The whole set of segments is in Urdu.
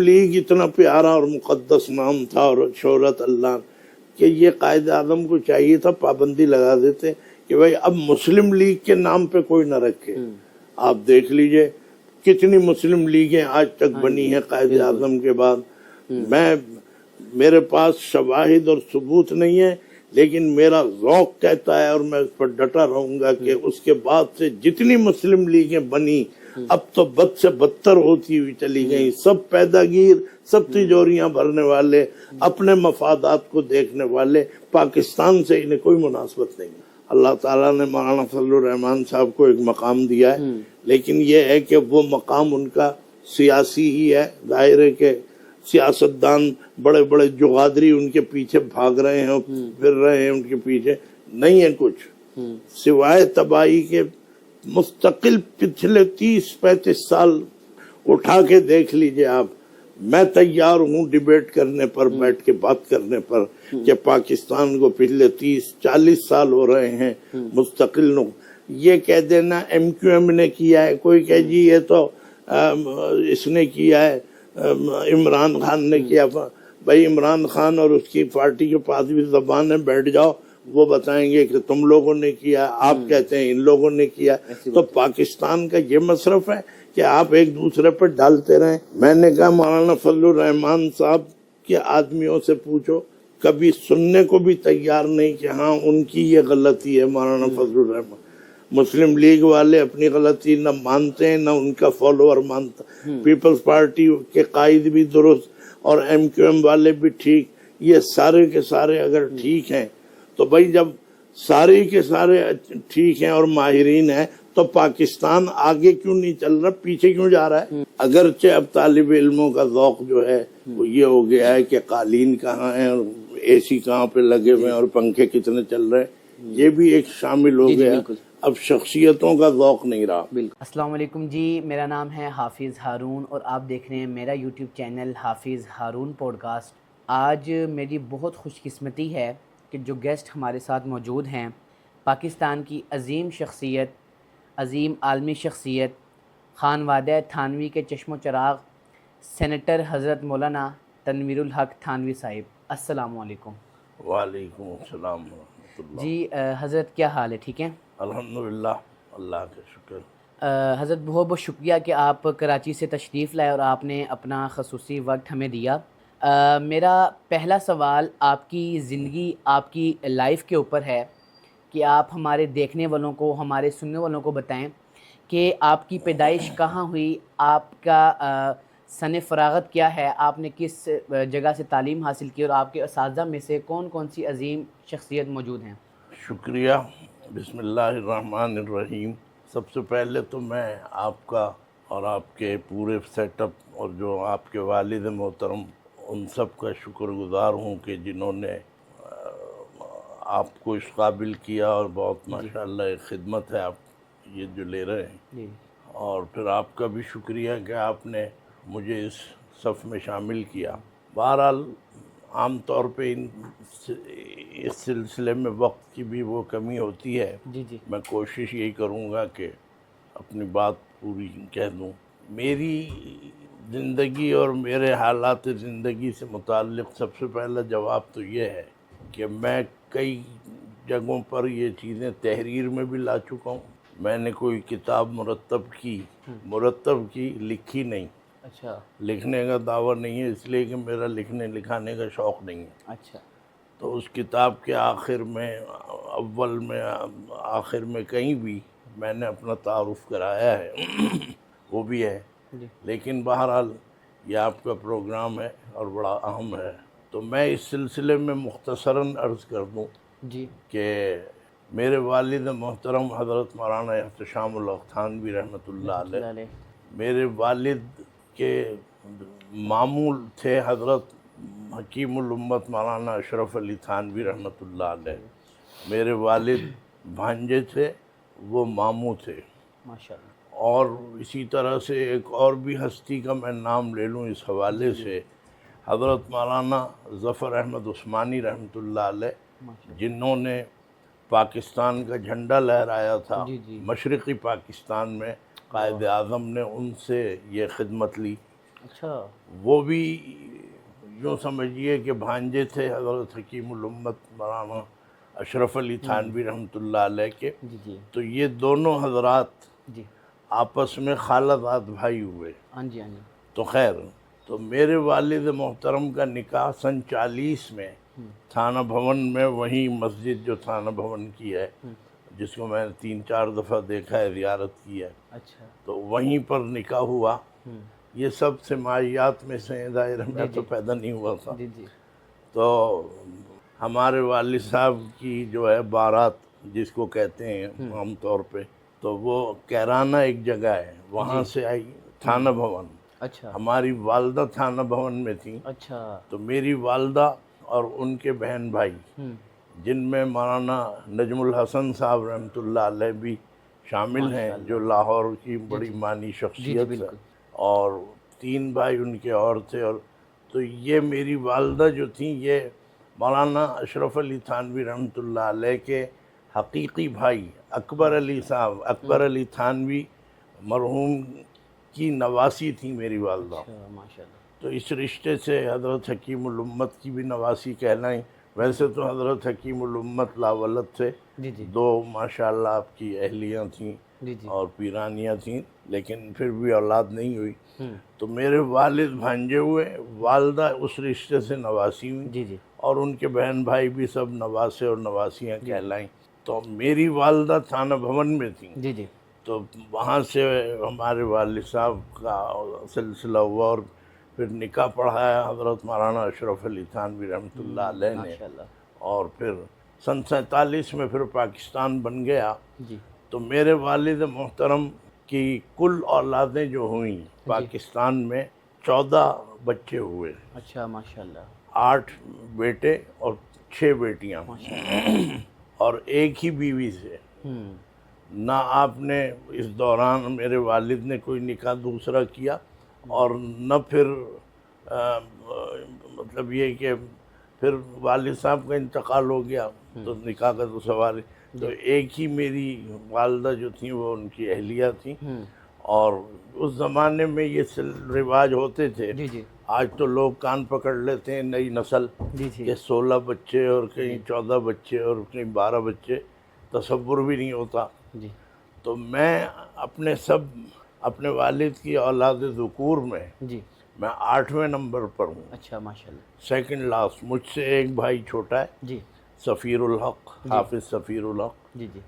لیگ اتنا پیارا اور مقدس نام تھا اور شہرت اللہ کہ یہ قائد اعظم کو چاہیے تھا پابندی لگا دیتے کہ بھائی اب مسلم لیگ کے نام پہ کوئی نہ رکھے. آپ دیکھ لیجئے کتنی مسلم لیگیں آج تک بنی ہیں قائد اعظم کے بعد. میرے پاس شواہد اور ثبوت نہیں ہے لیکن میرا ذوق کہتا ہے اور میں اس پر ڈٹا رہوں گا کہ اس کے بعد سے جتنی مسلم لیگیں بنی اب تو بد سے بدتر ہوتی ہوئی چلی گئی. سب پیداگیر، سب تجوریاں بھرنے والے، اپنے مفادات کو دیکھنے والے. پاکستان سے انہیں کوئی مناسبت نہیں. اللہ تعالیٰ نے مولانا فضل الرحمان صاحب کو ایک مقام دیا ہے لیکن یہ ہے کہ وہ مقام ان کا سیاسی ہی ہے. ظاہر ہے کہ سیاستدان بڑے بڑے جغادری ان کے پیچھے بھاگ رہے ہیں، پھر رہے ہیں ان کے پیچھے. نہیں ہے کچھ سوائے تباہی کے. مستقل پچھلے 30-35 سال اٹھا کے دیکھ لیجئے آپ. میں تیار ہوں ڈیبیٹ کرنے پر، بیٹھ کے بات کرنے پر کہ پاکستان کو پچھلے 30-40 سال ہو رہے ہیں مستقل. یہ کہہ دینا ایم کیو ایم نے کیا ہے، کوئی کہ جی یہ تو اس نے کیا ہے، عمران خان نے کیا. بھائی عمران خان اور اس کی پارٹی کے پاس بھی زبان ہے، بیٹھ جاؤ وہ بتائیں گے کہ تم لوگوں نے کیا، آپ کہتے ہیں ان لوگوں نے کیا. تو پاکستان کا یہ مصرف ہے کہ آپ ایک دوسرے پر ڈالتے رہیں. میں نے کہا مولانا فضل الرحمان صاحب کے آدمیوں سے پوچھو، کبھی سننے کو بھی تیار نہیں کہ ہاں ان کی یہ غلطی ہے. مولانا فضل الرحمان مسلم لیگ والے اپنی غلطی نہ مانتے ہیں نہ ان کا فالوور مانتا. پیپلز پارٹی کے قائد بھی درست اور ایم کیو ایم والے بھی ٹھیک. یہ سارے کے سارے اگر ٹھیک ہیں تو بھائی جب سارے کے سارے ٹھیک ہیں اور ماہرین ہیں تو پاکستان آگے کیوں نہیں چل رہا، پیچھے کیوں جا رہا ہے؟ اگرچہ اب طالب علموں کا ذوق جو ہے وہ یہ ہو گیا ہے کہ قالین کہاں ہیں اور اے سی کہاں پہ لگے ہوئے ہیں اور پنکھے کتنے چل رہے ہیں، یہ بھی ایک شامل ہو گیا. اب شخصیتوں کا ذوق نہیں رہا. السلام علیکم جی، میرا نام ہے حافظ ہارون اور آپ دیکھ رہے ہیں میرا یوٹیوب چینل حافظ ہارون پوڈ کاسٹ. آج میری بہت خوش قسمتی ہے کہ جو گیسٹ ہمارے ساتھ موجود ہیں پاکستان کی عظیم شخصیت، عظیم عالمی شخصیت، خانوادہ تھانوی کے چشم و چراغ سینیٹر حضرت مولانا تنویر الحق تھانوی صاحب. السلام علیکم. وعلیکم السلام ورحمۃ اللہ. جی حضرت کیا حال ہے؟ ٹھیک ہیں الحمدللہ، اللہ کا شکر. حضرت بہت بہت شکریہ کہ آپ کراچی سے تشریف لائے اور آپ نے اپنا خصوصی وقت ہمیں دیا. میرا پہلا سوال آپ کی زندگی، آپ کی لائف کے اوپر ہے کہ آپ ہمارے دیکھنے والوں کو، ہمارے سننے والوں کو بتائیں کہ آپ کی پیدائش کہاں ہوئی، آپ کا سن فراغت کیا ہے، آپ نے کس جگہ سے تعلیم حاصل کی اور آپ کے اساتذہ میں سے کون کون سی عظیم شخصیت موجود ہیں؟ شکریہ. بسم اللہ الرحمن الرحیم. سب سے پہلے تو میں آپ کا اور آپ کے پورے سیٹ اپ اور جو آپ کے والد محترم ان سب کا شکر گزار ہوں کہ جنہوں نے آپ کو اس قابل کیا اور بہت ماشاءاللہ ایک خدمت ہے آپ یہ جو لے رہے ہیں. اور پھر آپ کا بھی شکریہ کہ آپ نے مجھے اس صف میں شامل کیا. بہرحال عام طور پہ اس سلسلے میں وقت کی بھی وہ کمی ہوتی ہے. میں کوشش یہی کروں گا کہ اپنی بات پوری کہہ دوں. میری زندگی اور میرے حالات زندگی سے متعلق سب سے پہلا جواب تو یہ ہے کہ میں کئی جگہوں پر یہ چیزیں تحریر میں بھی لا چکا ہوں. میں نے کوئی کتاب مرتب کی لکھی نہیں. اچھا. لکھنے کا دعویٰ نہیں ہے اس لیے کہ میرا لکھنے لکھانے کا شوق نہیں ہے. اچھا. تو اس کتاب کے آخر میں، اول میں، آخر میں کہیں بھی میں نے اپنا تعارف کرایا ہے وہ بھی ہے. لیکن بہرحال یہ آپ کا پروگرام ہے اور بڑا اہم ہے تو میں اس سلسلے میں مختصراً عرض کر دوں کہ میرے والد محترم حضرت مولانا احتشام الحق تھانوی رحمۃ اللہ علیہ، میرے والد کے معمول تھے حضرت حکیم الامت مولانا اشرف علی تھانوی رحمۃ اللہ علیہ. میرے والد بھانجے تھے، وہ ماموں تھے. ماشاءاللہ. اور اسی طرح سے ایک اور بھی ہستی کا میں نام لے لوں اس حوالے سے، حضرت مولانا ظفر احمد عثمانی رحمۃ اللہ علیہ، جنہوں نے پاکستان کا جھنڈا لہرایا تھا مشرقی پاکستان میں. قائد اعظم نے ان سے یہ خدمت لی اچھا وہ بھی یوں سمجھیے کہ بھانجے تھے حضرت حکیم الامت مولانا اشرف علی تھانوی رحمۃ اللہ علیہ کے. جی جی تو یہ دونوں حضرات جی آپس میں خالہ زاد بھائی ہوئے. ہاں جی ہاں جی تو خیر، تو میرے والد محترم کا نکاح سن 40 میں تھانہ بھون میں، وہیں مسجد جو تھانہ بھون کی ہے، جس کو میں نے 3-4 دفعہ دیکھا ہے، زیارت کی ہے، اچھا تو وہیں پر نکاح ہوا. یہ سب سماعیات میں سے ظاہر ہے، میں تو پیدا نہیں ہوا تھا. جی جی تو ہمارے والد صاحب کی جو ہے بارات جس کو کہتے ہیں عام طور پہ، تو وہ کیرانہ ایک جگہ ہے، وہاں سے آئی تھانہ بھون. اچھا ہماری والدہ تھانہ بھون میں تھیں. اچھا تو میری والدہ اور ان کے بہن بھائی، جن میں مولانا نجم الحسن صاحب رحمۃ اللہ علیہ بھی شامل ہیں، جو لاہور کی بڑی مانی شخصیت ہے، اور 3 بھائی ان کے اور تھے. اور تو یہ میری والدہ جو تھیں، یہ مولانا اشرف علی تھانوی رحمۃ اللہ علیہ کے حقیقی بھائی اکبر علی صاحب، اکبر علی تھانوی مرحوم کی نواسی تھی میری والدہ. اچھا ماشاء اللہ. تو اس رشتے سے حضرت حکیم الامت کی بھی نواسی کہلائیں. ویسے تو حضرت حکیم الامت لاولد تھے، جی جی 2 ماشاءاللہ آپ کی اہلیاں تھیں جی جی اور پیرانیاں تھیں، لیکن پھر بھی اولاد نہیں ہوئی. تو میرے والد بھانجے ہوئے، والدہ اس رشتے سے نواسی ہوئی، جی جی اور ان کے بہن بھائی بھی سب نواسے اور نواسیاں کہلائیں. تو میری والدہ تھانہ بھون میں تھیں. جی جی تو وہاں سے ہمارے والد صاحب کا سلسلہ ہوا، اور پھر نکاح پڑھایا حضرت مولانا اشرف علی تھانوی رحمۃ اللہ علیہ نے. ماشاء اللہ. اور پھر سن 47 میں پھر پاکستان بن گیا. جی تو میرے والد محترم کی کل اولادیں جو ہوئیں پاکستان میں، 14 بچے ہوئے، اچھا ماشاء اللہ. 8 بیٹے اور 6 بیٹیاں، اور ایک ہی بیوی سے. نہ آپ نے اس دوران میرے والد نے کوئی نکاح دوسرا کیا، اور نہ پھر مطلب یہ کہ پھر والد صاحب کا انتقال ہو گیا تو نکاح کا تو سوال ہے. تو ایک ہی میری والدہ جو تھیں وہ ان کی اہلیہ تھیں. اور اس زمانے میں یہ رواج ہوتے تھے. جی جی آج تو لوگ کان پکڑ لیتے ہیں نئی نسل جی جی کہ 16 بچے اور کہیں 14 بچے اور کہیں 12 بچے، تصور بھی نہیں ہوتا. جی تو میں اپنے والد کی اولاد ذکور میں جی 8ویں نمبر پر ہوں، اچھا ماشاء اللہ. Second last. مجھ سے ایک بھائی چھوٹا ہے، جی سفیر الحق، حافظ سفیر الحق. جی جی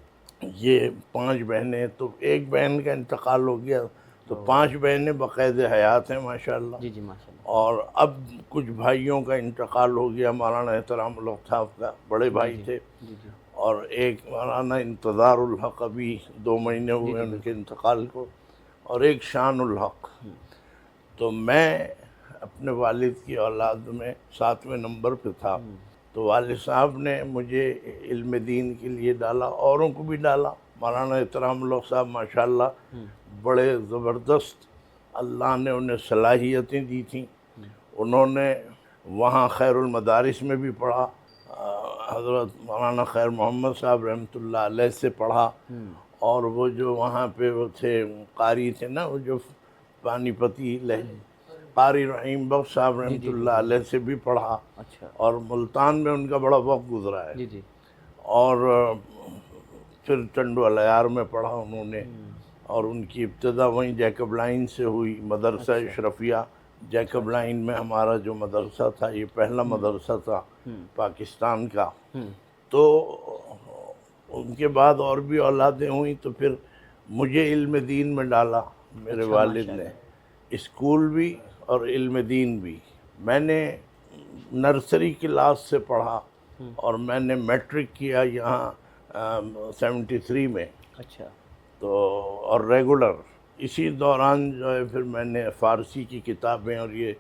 یہ 5 بہنیں، تو ایک بہن کا انتقال ہو گیا، تو 5 بہنیں باقاعدہ حیات ہیں ماشاءاللہ. جی جی ماشاء اللہ. اور اب کچھ بھائیوں کا انتقال ہو گیا. مولانا احترام الحق صاحب کا بڑے بھائی تھے، جی جی اور ایک مولانا انتظار الحق، ابھی 2 مہینے ہوئے ان کے انتقال کو، اور ایک شان الحق. تو میں اپنے والد کی اولاد میں 7ویں نمبر پہ تھا. تو والد صاحب نے مجھے علم دین کے لیے ڈالا، اوروں کو بھی ڈالا. مولانا احترام الحق صاحب ماشاءاللہ بڑے زبردست، اللہ نے انہیں صلاحیتیں دی تھیں. انہوں نے وہاں خیر المدارس میں بھی پڑھا، حضرت مولانا خیر محمد صاحب رحمۃ اللہ علیہ سے پڑھا. اور وہ جو وہاں پہ وہ تھے قاری تھے نا، وہ جو پانی پتی قاری رحیم بخش صاحب رحمۃ اللہ علیہ سے بھی پڑھا. اچھا اور ملتان میں ان کا بڑا وقت گزرا ہے. جی جی اور پھر چنڈو الیار میں پڑھا انہوں نے، اور ان کی ابتدا وہیں جیکب لائن سے ہوئی. مدرسہ اشرفیہ جیکب لائن میں ہمارا جو مدرسہ تھا، یہ پہلا مدرسہ تھا پاکستان کا. تو ان کے بعد اور بھی اولادیں ہوئیں. تو پھر مجھے علم دین میں ڈالا میرے والد نے، اسکول بھی اور علم دین بھی. میں نے نرسری کلاس سے پڑھا، اور میں نے میٹرک کیا یہاں 73 میں. اچھا تو اور ریگولر. اسی دوران جو ہے پھر میں نے فارسی کی کتابیں، اور یہ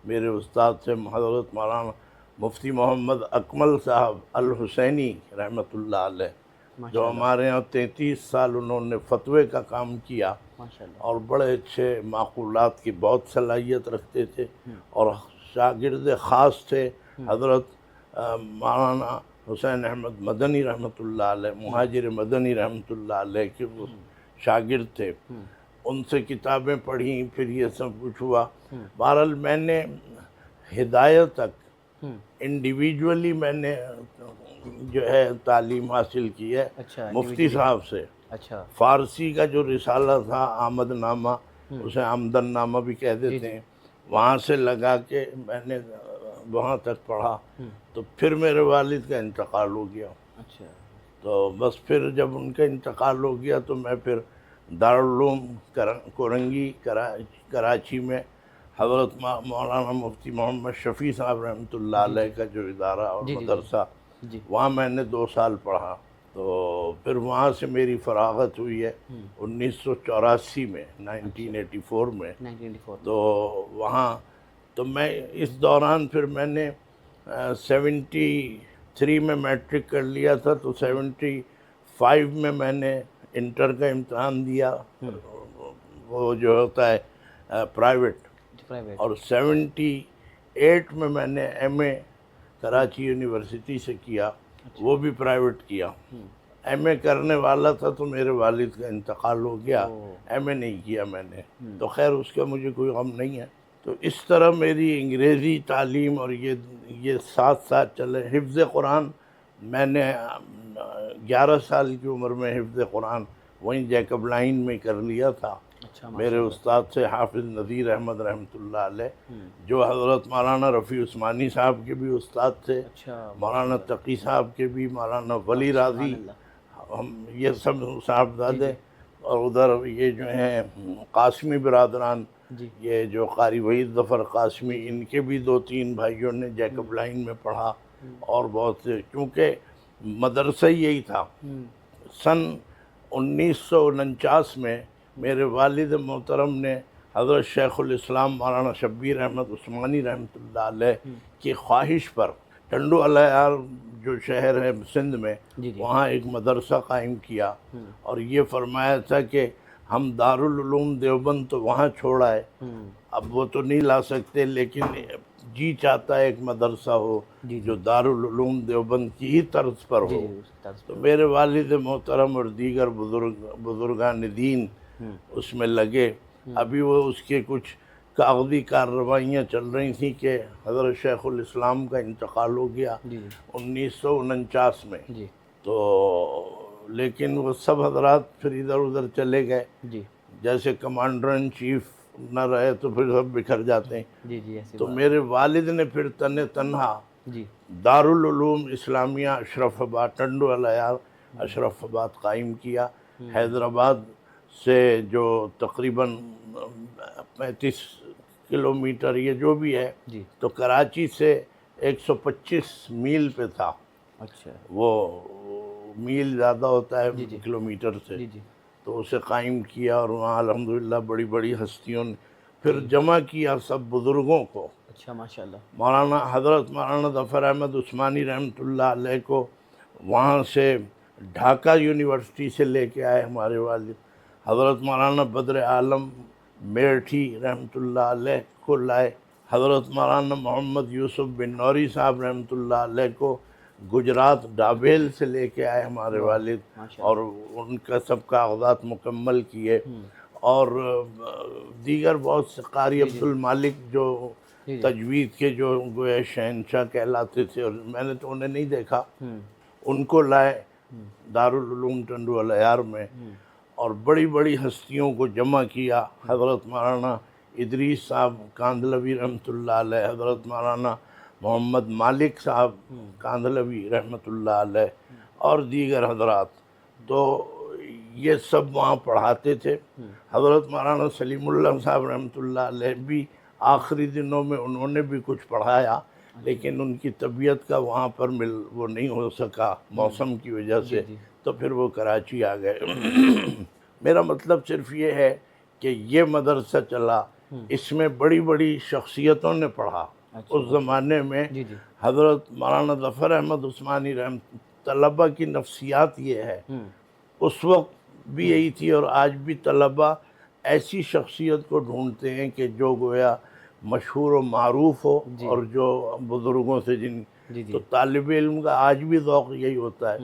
میرے استاد سے حضرت مولانا مفتی محمد اکمل صاحب الحسینی رحمۃ اللہ علیہ، جو ہمارے ہاں 33 سال انہوں نے فتوے کا کام کیا، اور بڑے اچھے معقولات کی بہت صلاحیت رکھتے تھے. اور شاگرد خاص تھے حضرت مولانا حسین احمد مدنی رحمۃ اللہ علیہ، مہاجر مدنی رحمۃ اللہ علیہ کے وہ شاگرد تھے. ان سے کتابیں پڑھیں، پھر یہ سب کچھ ہوا. بہرحال میں نے ہدایت تک انڈیویجولی میں نے جو ہے تعلیم حاصل کی ہے اچھا مفتی صاحب سے. اچھا فارسی کا جو رسالہ تھا آمد نامہ، اسے آمدن نامہ بھی کہہ دیتے ہیں، وہاں سے لگا کے میں نے وہاں تک پڑھا. تو پھر میرے والد کا انتقال ہو گیا. اچھا تو بس پھر جب ان کا انتقال ہو گیا تو میں پھر دارالعلوم کورنگی کراچی میں حضرت مولانا مفتی محمد شفیع صاحب رحمۃ اللہ علیہ کا جو ادارہ اور مدرسہ، وہاں میں نے 2 سال پڑھا. تو پھر وہاں سے میری فراغت ہوئی ہے 1984 میں، 1984 میں. 1984 تو وہاں تو میں اس دوران پھر میں نے 73 میں میٹرک کر لیا تھا، تو 75 میں نے انٹر کا امتحان دیا، وہ جو ہوتا ہے پرائیویٹ. اور 78 میں نے ایم اے کراچی یونیورسٹی سے کیا، وہ بھی پرائیویٹ کیا. ایم اے کرنے والا تھا تو میرے والد کا انتقال ہو گیا، ایم اے نہیں کیا میں نے. تو خیر اس کا مجھے کوئی غم نہیں ہے. تو اس طرح میری انگریزی تعلیم اور یہ ساتھ ساتھ چلے. حفظ قرآن میں نے 11 سال کی عمر میں حفظ قرآن وہیں جیکب لائن میں کر لیا تھا. میرے استاد سے حافظ نذیر احمد رحمۃ اللہ علیہ، جو حضرت مولانا رفیع عثمانی صاحب کے بھی استاد تھے، مولانا تقی صاحب کے بھی، مولانا ولی راضی، ہم یہ سب صاحبزادے. اور ادھر یہ جو ہیں قاسمی برادران، یہ جو قاری وحید ظفر قاسمی، ان کے بھی 2-3 بھائیوں نے جیکب لائن میں پڑھا. اور بہت سے، کیونکہ مدرسہ یہی تھا. سن 1949 میں میرے والد محترم نے حضرت شیخ الاسلام مولانا شبیر احمد عثمانی رحمۃ اللہ علیہ کی خواہش پر ٹنڈو علیار جو شہر ہے سندھ میں، وہاں ایک مدرسہ قائم کیا. اور یہ فرمایا تھا کہ ہم دارالعلوم دیوبند تو وہاں چھوڑا ہے، اب وہ تو نہیں لا سکتے، لیکن جی چاہتا ہے ایک مدرسہ ہو جو دارالعلوم دیوبند کی ہی طرز پر ہو. تو میرے والد محترم اور دیگر بزرگان دین اس میں لگے. ابھی وہ اس کے کچھ کاغذی کارروائیاں چل رہی تھیں کہ حضرت شیخ الاسلام کا انتقال ہو گیا 1949 میں. تو لیکن وہ سب حضرات پھر ادھر ادھر چلے گئے. جیسے کمانڈر ان چیف نہ رہے تو پھر سب بکھر جاتے ہیں. تو میرے والد نے پھر تنہا دارالعلوم اسلامیہ اشرف آباد، ٹنڈو علیار اشرف آباد قائم کیا. حیدرآباد سے جو تقریباً 35 کلومیٹر یہ جو بھی ہے، تو کراچی سے 125 میل پہ تھا. اچھا، وہ میل زیادہ ہوتا ہے کلومیٹر سے. تو اسے قائم کیا اور وہاں الحمدللہ بڑی بڑی ہستیوں نے پھر جمع کیا سب بزرگوں کو. اچھا ماشاءاللہ. مولانا حضرت مولانا ظفر احمد عثمانی رحمۃ اللہ علیہ کو وہاں سے ڈھاکہ یونیورسٹی سے لے کے آئے ہمارے والد. حضرت مولانا بدر عالم میرٹھی رحمۃ اللہ علیہ کو لائے. حضرت مولانا محمد یوسف بن نوری صاحب رحمۃ اللہ علیہ کو گجرات ڈابیل سے لے کے آئے ہمارے والد، اور ان کا سب کاغذات مکمل کیے. اور دیگر بہت سے قاری عبد المالک جو تجوید کے جو گویا شہنشاہ کہلاتے تھے، اور میں نے تو انہیں نہیں دیکھا، ان کو لائے دارالعلوم ٹنڈو علیار میں. اور بڑی بڑی ہستیوں کو جمع کیا. حضرت مولانا ادریس صاحب کاندھلوی رحمۃ اللہ علیہ، حضرت مولانا محمد مالک صاحب کاندھلوی رحمۃ اللہ علیہ، اور دیگر حضرات. تو یہ سب وہاں پڑھاتے تھے. حضرت مولانا سلیم اللہ صاحب رحمۃ اللہ علیہ بھی آخری دنوں میں انہوں نے بھی کچھ پڑھایا، لیکن ان کی طبیعت کا وہاں پر وہ نہیں ہو سکا موسم کی وجہ سے، تو پھر وہ کراچی آ گئے. میرا مطلب صرف یہ ہے کہ یہ مدرسہ چلا، اس میں بڑی بڑی شخصیتوں نے پڑھا. اس زمانے میں حضرت مولانا ظفر احمد عثمانی طلبہ کی نفسیات یہ ہے، اس وقت بھی یہی تھی اور آج بھی طلبہ ایسی شخصیت کو ڈھونڈتے ہیں کہ جو گویا مشہور و معروف ہو، اور جو بزرگوں سے تو طالب علم کا آج بھی ذوق یہی ہوتا ہے.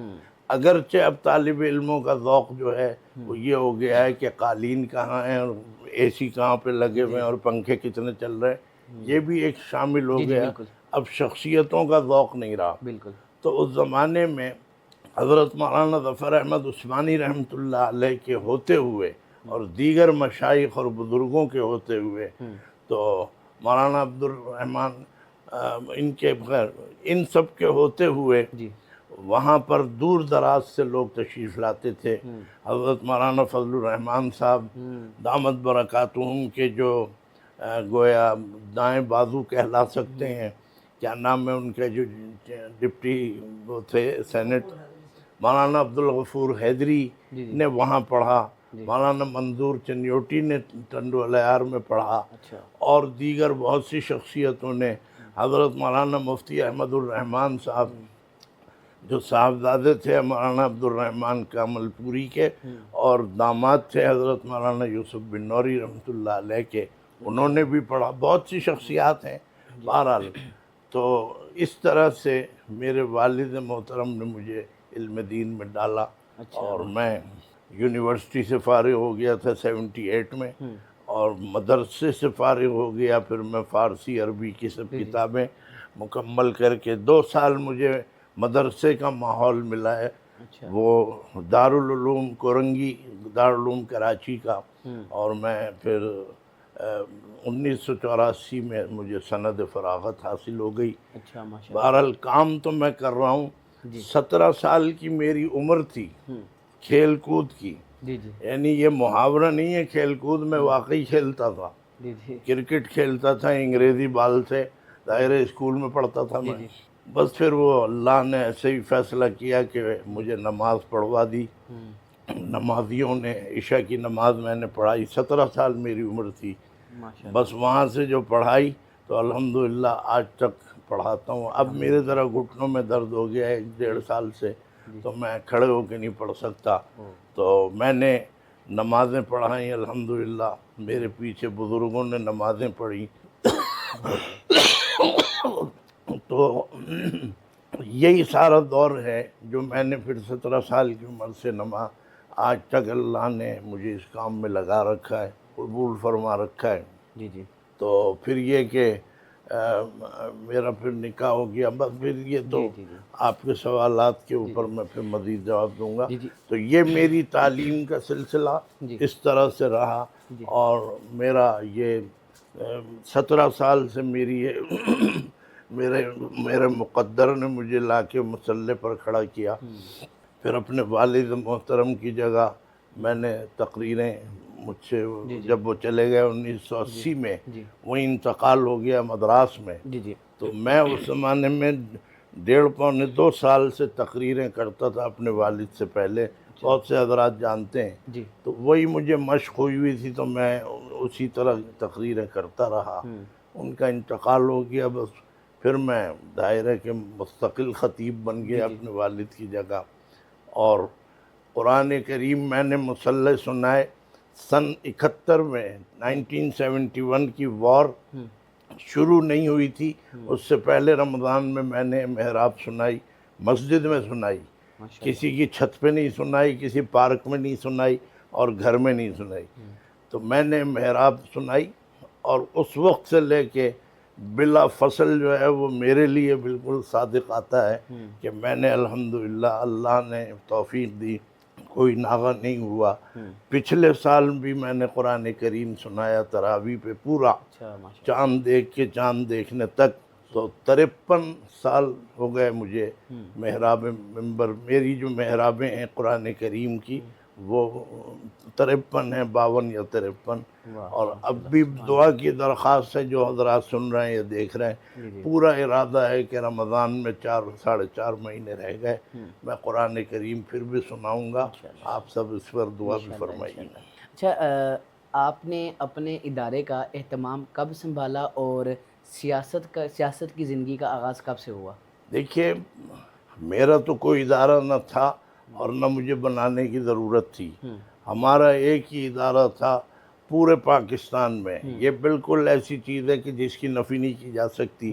اگرچہ اب طالب علموں کا ذوق جو ہے وہ یہ ہو گیا ہے کہ قالین کہاں ہیں اور اے سی کہاں پہ لگے ہوئے ہیں اور پنکھے کتنے چل رہے ہیں، یہ بھی ایک شامل ہو گیا. بالکل اب شخصیتوں کا ذوق نہیں رہا. بالکل. تو اس زمانے میں حضرت مولانا ظفر احمد عثمانی رحمۃ اللہ علیہ کے ہوتے ہوئے اور دیگر مشائخ اور بزرگوں کے ہوتے ہوئے تو مولانا عبد الرحمن ان کے بغیر ان سب کے ہوتے ہوئے جی وہاں پر دور دراز سے لوگ تشریف لاتے تھے. حضرت مولانا فضل الرحمان صاحب دامت برکاتہم کے جو گویا دائیں بازو کہلا سکتے ہیں، کیا نام ہے ان کے جو ڈپٹی وہ تھے سینٹ، مولانا عبدالغفور حیدری نے وہاں پڑھا. مولانا منظور چنیوٹی نے ٹنڈو الیار میں پڑھا، اور دیگر بہت سی شخصیتوں نے. حضرت مولانا مفتی احمد الرحمان صاحب جو صاحبزادے تھے مولانا عبد الرحمن کامل پوری کے اور داماد تھے حضرت مولانا یوسف بن نوری رحمۃ اللہ علیہ کے، انہوں نے بھی پڑھا. بہت سی شخصیات ہیں. بہرحال تو اس طرح سے میرے والد محترم نے مجھے علم دین میں ڈالا، اور میں یونیورسٹی سے فارغ ہو گیا تھا 78 میں، اور مدرسے سے فارغ ہو گیا. پھر میں فارسی عربی کی سب کتابیں مکمل کر کے 2 سال مجھے مدرسے کا ماحول ملا ہے. وہ دارالعلوم کورنگی، دارالعلوم کراچی کا، اور میں پھر 1984 میں مجھے سند فراغت حاصل ہو گئی. بہرحال کام تو میں کر رہا ہوں. 17 سال کی میری عمر تھی کھیل کود کی. یعنی یہ محاورہ نہیں ہے کھیل کود، میں واقعی کھیلتا تھا. کرکٹ کھیلتا تھا انگریزی بال سے، دائرے اسکول میں پڑھتا تھا میں. بس پھر وہ اللہ نے ایسے ہی فیصلہ کیا کہ مجھے نماز پڑھوا دی. نمازیوں نے عشاء کی نماز میں نے پڑھائی. 17 سال میری عمر تھی. بس وہاں سے جو پڑھائی تو الحمدللہ آج تک پڑھاتا ہوں. اب میرے ذرا گھٹنوں میں درد ہو گیا ہے 1.5 سال سے، تو میں کھڑے ہو کے نہیں پڑھ سکتا. تو میں نے نمازیں پڑھائیں الحمدللہ. میرے پیچھے بزرگوں نے نمازیں پڑھی. تو یہی سارا دور ہے جو میں نے پھر 17 سال کی عمر سے آج تک اللہ نے مجھے اس کام میں لگا رکھا ہے، قبول فرما رکھا ہے. تو پھر یہ کہ میرا پھر نکاح ہو گیا. بس پھر یہ تو آپ کے سوالات کے اوپر میں پھر مزید جواب دوں گا. تو یہ میری تعلیم کا سلسلہ اس طرح سے رہا، اور میرا یہ 17 سال سے میری میرے مقدر نے مجھے لا کے مسلح پر کھڑا کیا. پھر اپنے والد محترم کی جگہ میں نے تقریریں مجھ سے جب وہ چلے گئے 1980 میں، وہ انتقال ہو گیا مدراس میں. تو میں اس زمانے میں 1.5-2 سال سے تقریریں کرتا تھا اپنے والد سے پہلے. بہت سے حضرات جانتے ہیں. تو وہی مجھے مشق ہوئی تھی، تو میں اسی طرح تقریریں کرتا رہا. ان کا انتقال ہو گیا. بس پھر میں دائرے کے مستقل خطیب بن گیا اپنے والد کی جگہ. اور قرآن کریم میں نے مسلح سنائے. سن 71 میں 1971 کی وار شروع نہیں ہوئی تھی، اس سے پہلے رمضان میں نے محراب سنائی، مسجد میں سنائی. کسی کی چھت پہ نہیں سنائی، کسی پارک میں نہیں سنائی، اور گھر میں نہیں سنائی. تو میں نے محراب سنائی، اور اس وقت سے لے کے بلا فصل جو ہے وہ میرے لیے بالکل صادق آتا ہے کہ میں نے الحمدللہ اللہ نے توفیق دی، کوئی ناغہ نہیں ہوا. پچھلے سال بھی میں نے قرآن کریم سنایا تراویح پہ پورا، چاند دیکھ کے چاند دیکھنے تک. تو 53 سال ہو گئے مجھے محراب منبر. میری جو محرابیں ہیں قرآن کریم کی وہ 53 ہیں، 52 یا 53. اور اب بھی دعا کی درخواست ہے جو حضرات سن رہے ہیں یا دیکھ رہے ہیں. پورا ارادہ ہے کہ رمضان میں 4-4.5 مہینے رہ گئے، میں قرآن کریم پھر بھی سناؤں گا. آپ سب اس پر دعا بھی فرمائیے. اچھا، آپ نے اپنے ادارے کا اہتمام کب سنبھالا، اور سیاست کی زندگی کا آغاز کب سے ہوا؟ دیکھیے، میرا تو کوئی ادارہ نہ تھا اور نہ مجھے بنانے کی ضرورت تھی. ہمارا ایک ہی ادارہ تھا پورے پاکستان میں. یہ بالکل ایسی چیز ہے کہ جس کی نفی نہیں کی جا سکتی.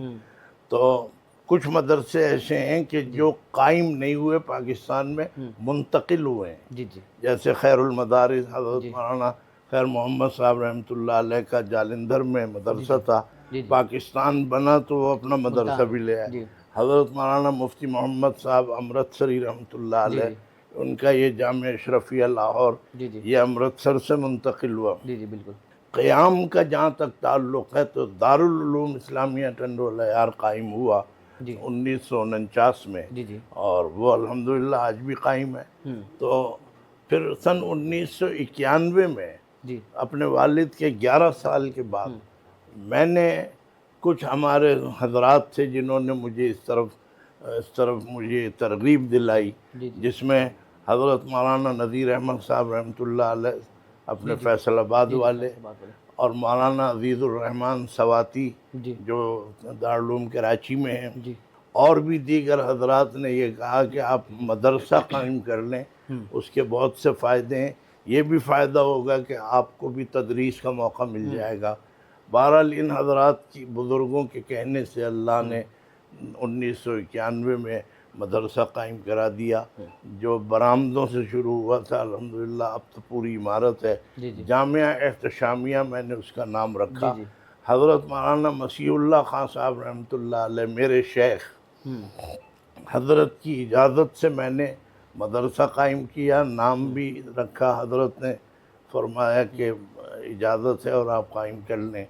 تو کچھ مدرسے ایسے ہیں کہ جو قائم نہیں ہوئے پاکستان میں، منتقل ہوئے ہیں، جی جی جیسے خیر المدارس حضرت مولانا خیر محمد صاحب رحمۃ اللہ علیہ کا جالندھر میں مدرسہ تھا، جی جی پاکستان بنا تو وہ اپنا مدرسہ بھی لے آئے۔ جی حضرت مولانا مفتی محمد صاحب امرتسری رحمۃ اللہ جی علیہ، ان کا یہ جامعہ اشرفیہ لاہور جی جی یہ امرتسر سے منتقل ہوا۔ جی جی بالکل قیام کا جہاں تک تعلق ہے تو دارالعلوم اسلامیہ ٹنڈو العیار قائم ہوا جی 1949 میں، جی جی اور وہ الحمدللہ آج بھی قائم ہے۔ تو پھر سن 1991 میں جی اپنے والد کے 11 سال کے بعد میں نے کچھ ہمارے حضرات تھے جنہوں نے مجھے اس طرف مجھے ترغیب دلائی، جی جی جس میں حضرت مولانا نذیر احمد صاحب رحمۃ اللہ علیہ اپنے فیصل آباد والے، اور مولانا عزیز الرحمان سواتی جی جو دارالعلوم کراچی میں ہیں، جی اور بھی دیگر حضرات نے یہ کہا کہ آپ مدرسہ قائم کر لیں، اس کے بہت سے فائدے ہیں، یہ بھی فائدہ ہوگا کہ آپ کو بھی تدریس کا موقع مل جائے گا۔ بہرحال ان حضرات کی بزرگوں کے کہنے سے اللہ نے 1991 میں مدرسہ قائم کرا دیا، جو برآمدوں سے شروع ہوا تھا، الحمدللہ اب تو پوری عمارت ہے۔ جی جی جامعہ احتشامیہ میں نے اس کا نام رکھا۔ جی حضرت مولانا مسیح اللہ خان صاحب رحمۃ اللہ علیہ میرے شیخ حضرت کی اجازت سے میں نے مدرسہ قائم کیا، نام بھی رکھا، حضرت نے فرمایا کہ اجازت ہے اور آپ قائم کر لیں،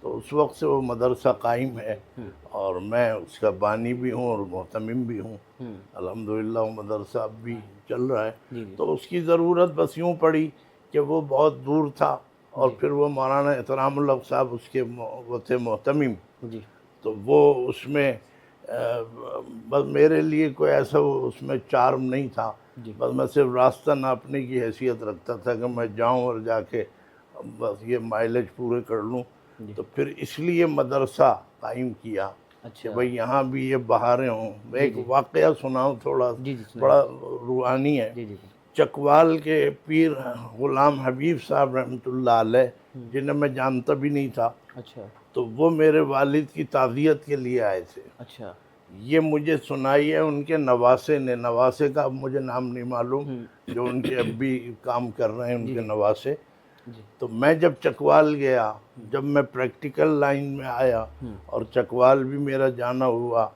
تو اس وقت سے وہ مدرسہ قائم ہے، اور میں اس کا بانی بھی ہوں اور محتمم بھی ہوں۔ الحمدللہ وہ مدرسہ اب بھی چل رہا ہے۔ تو اس کی ضرورت بس یوں پڑی کہ وہ بہت دور تھا، اور پھر وہ مولانا احترام الحق صاحب اس کے وہ تھے محتمم، جی تو وہ اس میں بس میرے لیے کوئی ایسا اس میں چارم نہیں تھا، بس میں صرف راستہ ناپنے کی حیثیت رکھتا تھا کہ میں جاؤں اور جا کے بس یہ مائلج پورے کر لوں۔ تو پھر اس لیے مدرسہ قائم کیا کہ بھئی یہاں بھی یہ بہاریں ہوں۔ میں ایک واقعہ سناؤں تھوڑا، بڑا روحانی ہے۔ چکوال کے پیر غلام حبیب صاحب رحمۃ اللہ علیہ، جنہیں میں جانتا بھی نہیں تھا، اچھا تو وہ میرے والد کی تعزیت کے لیے آئے تھے۔ اچھا یہ مجھے سنائی ہے ان کے نواسے نے، نواسے کا اب مجھے نام نہیں معلوم، جو ان کے اب بھی کام کر رہے ہیں ان کے نواسے۔ تو میں جب چکوال گیا، جب میں پریکٹیکل لائن میں آیا اور چکوال بھی میرا جانا ہوا،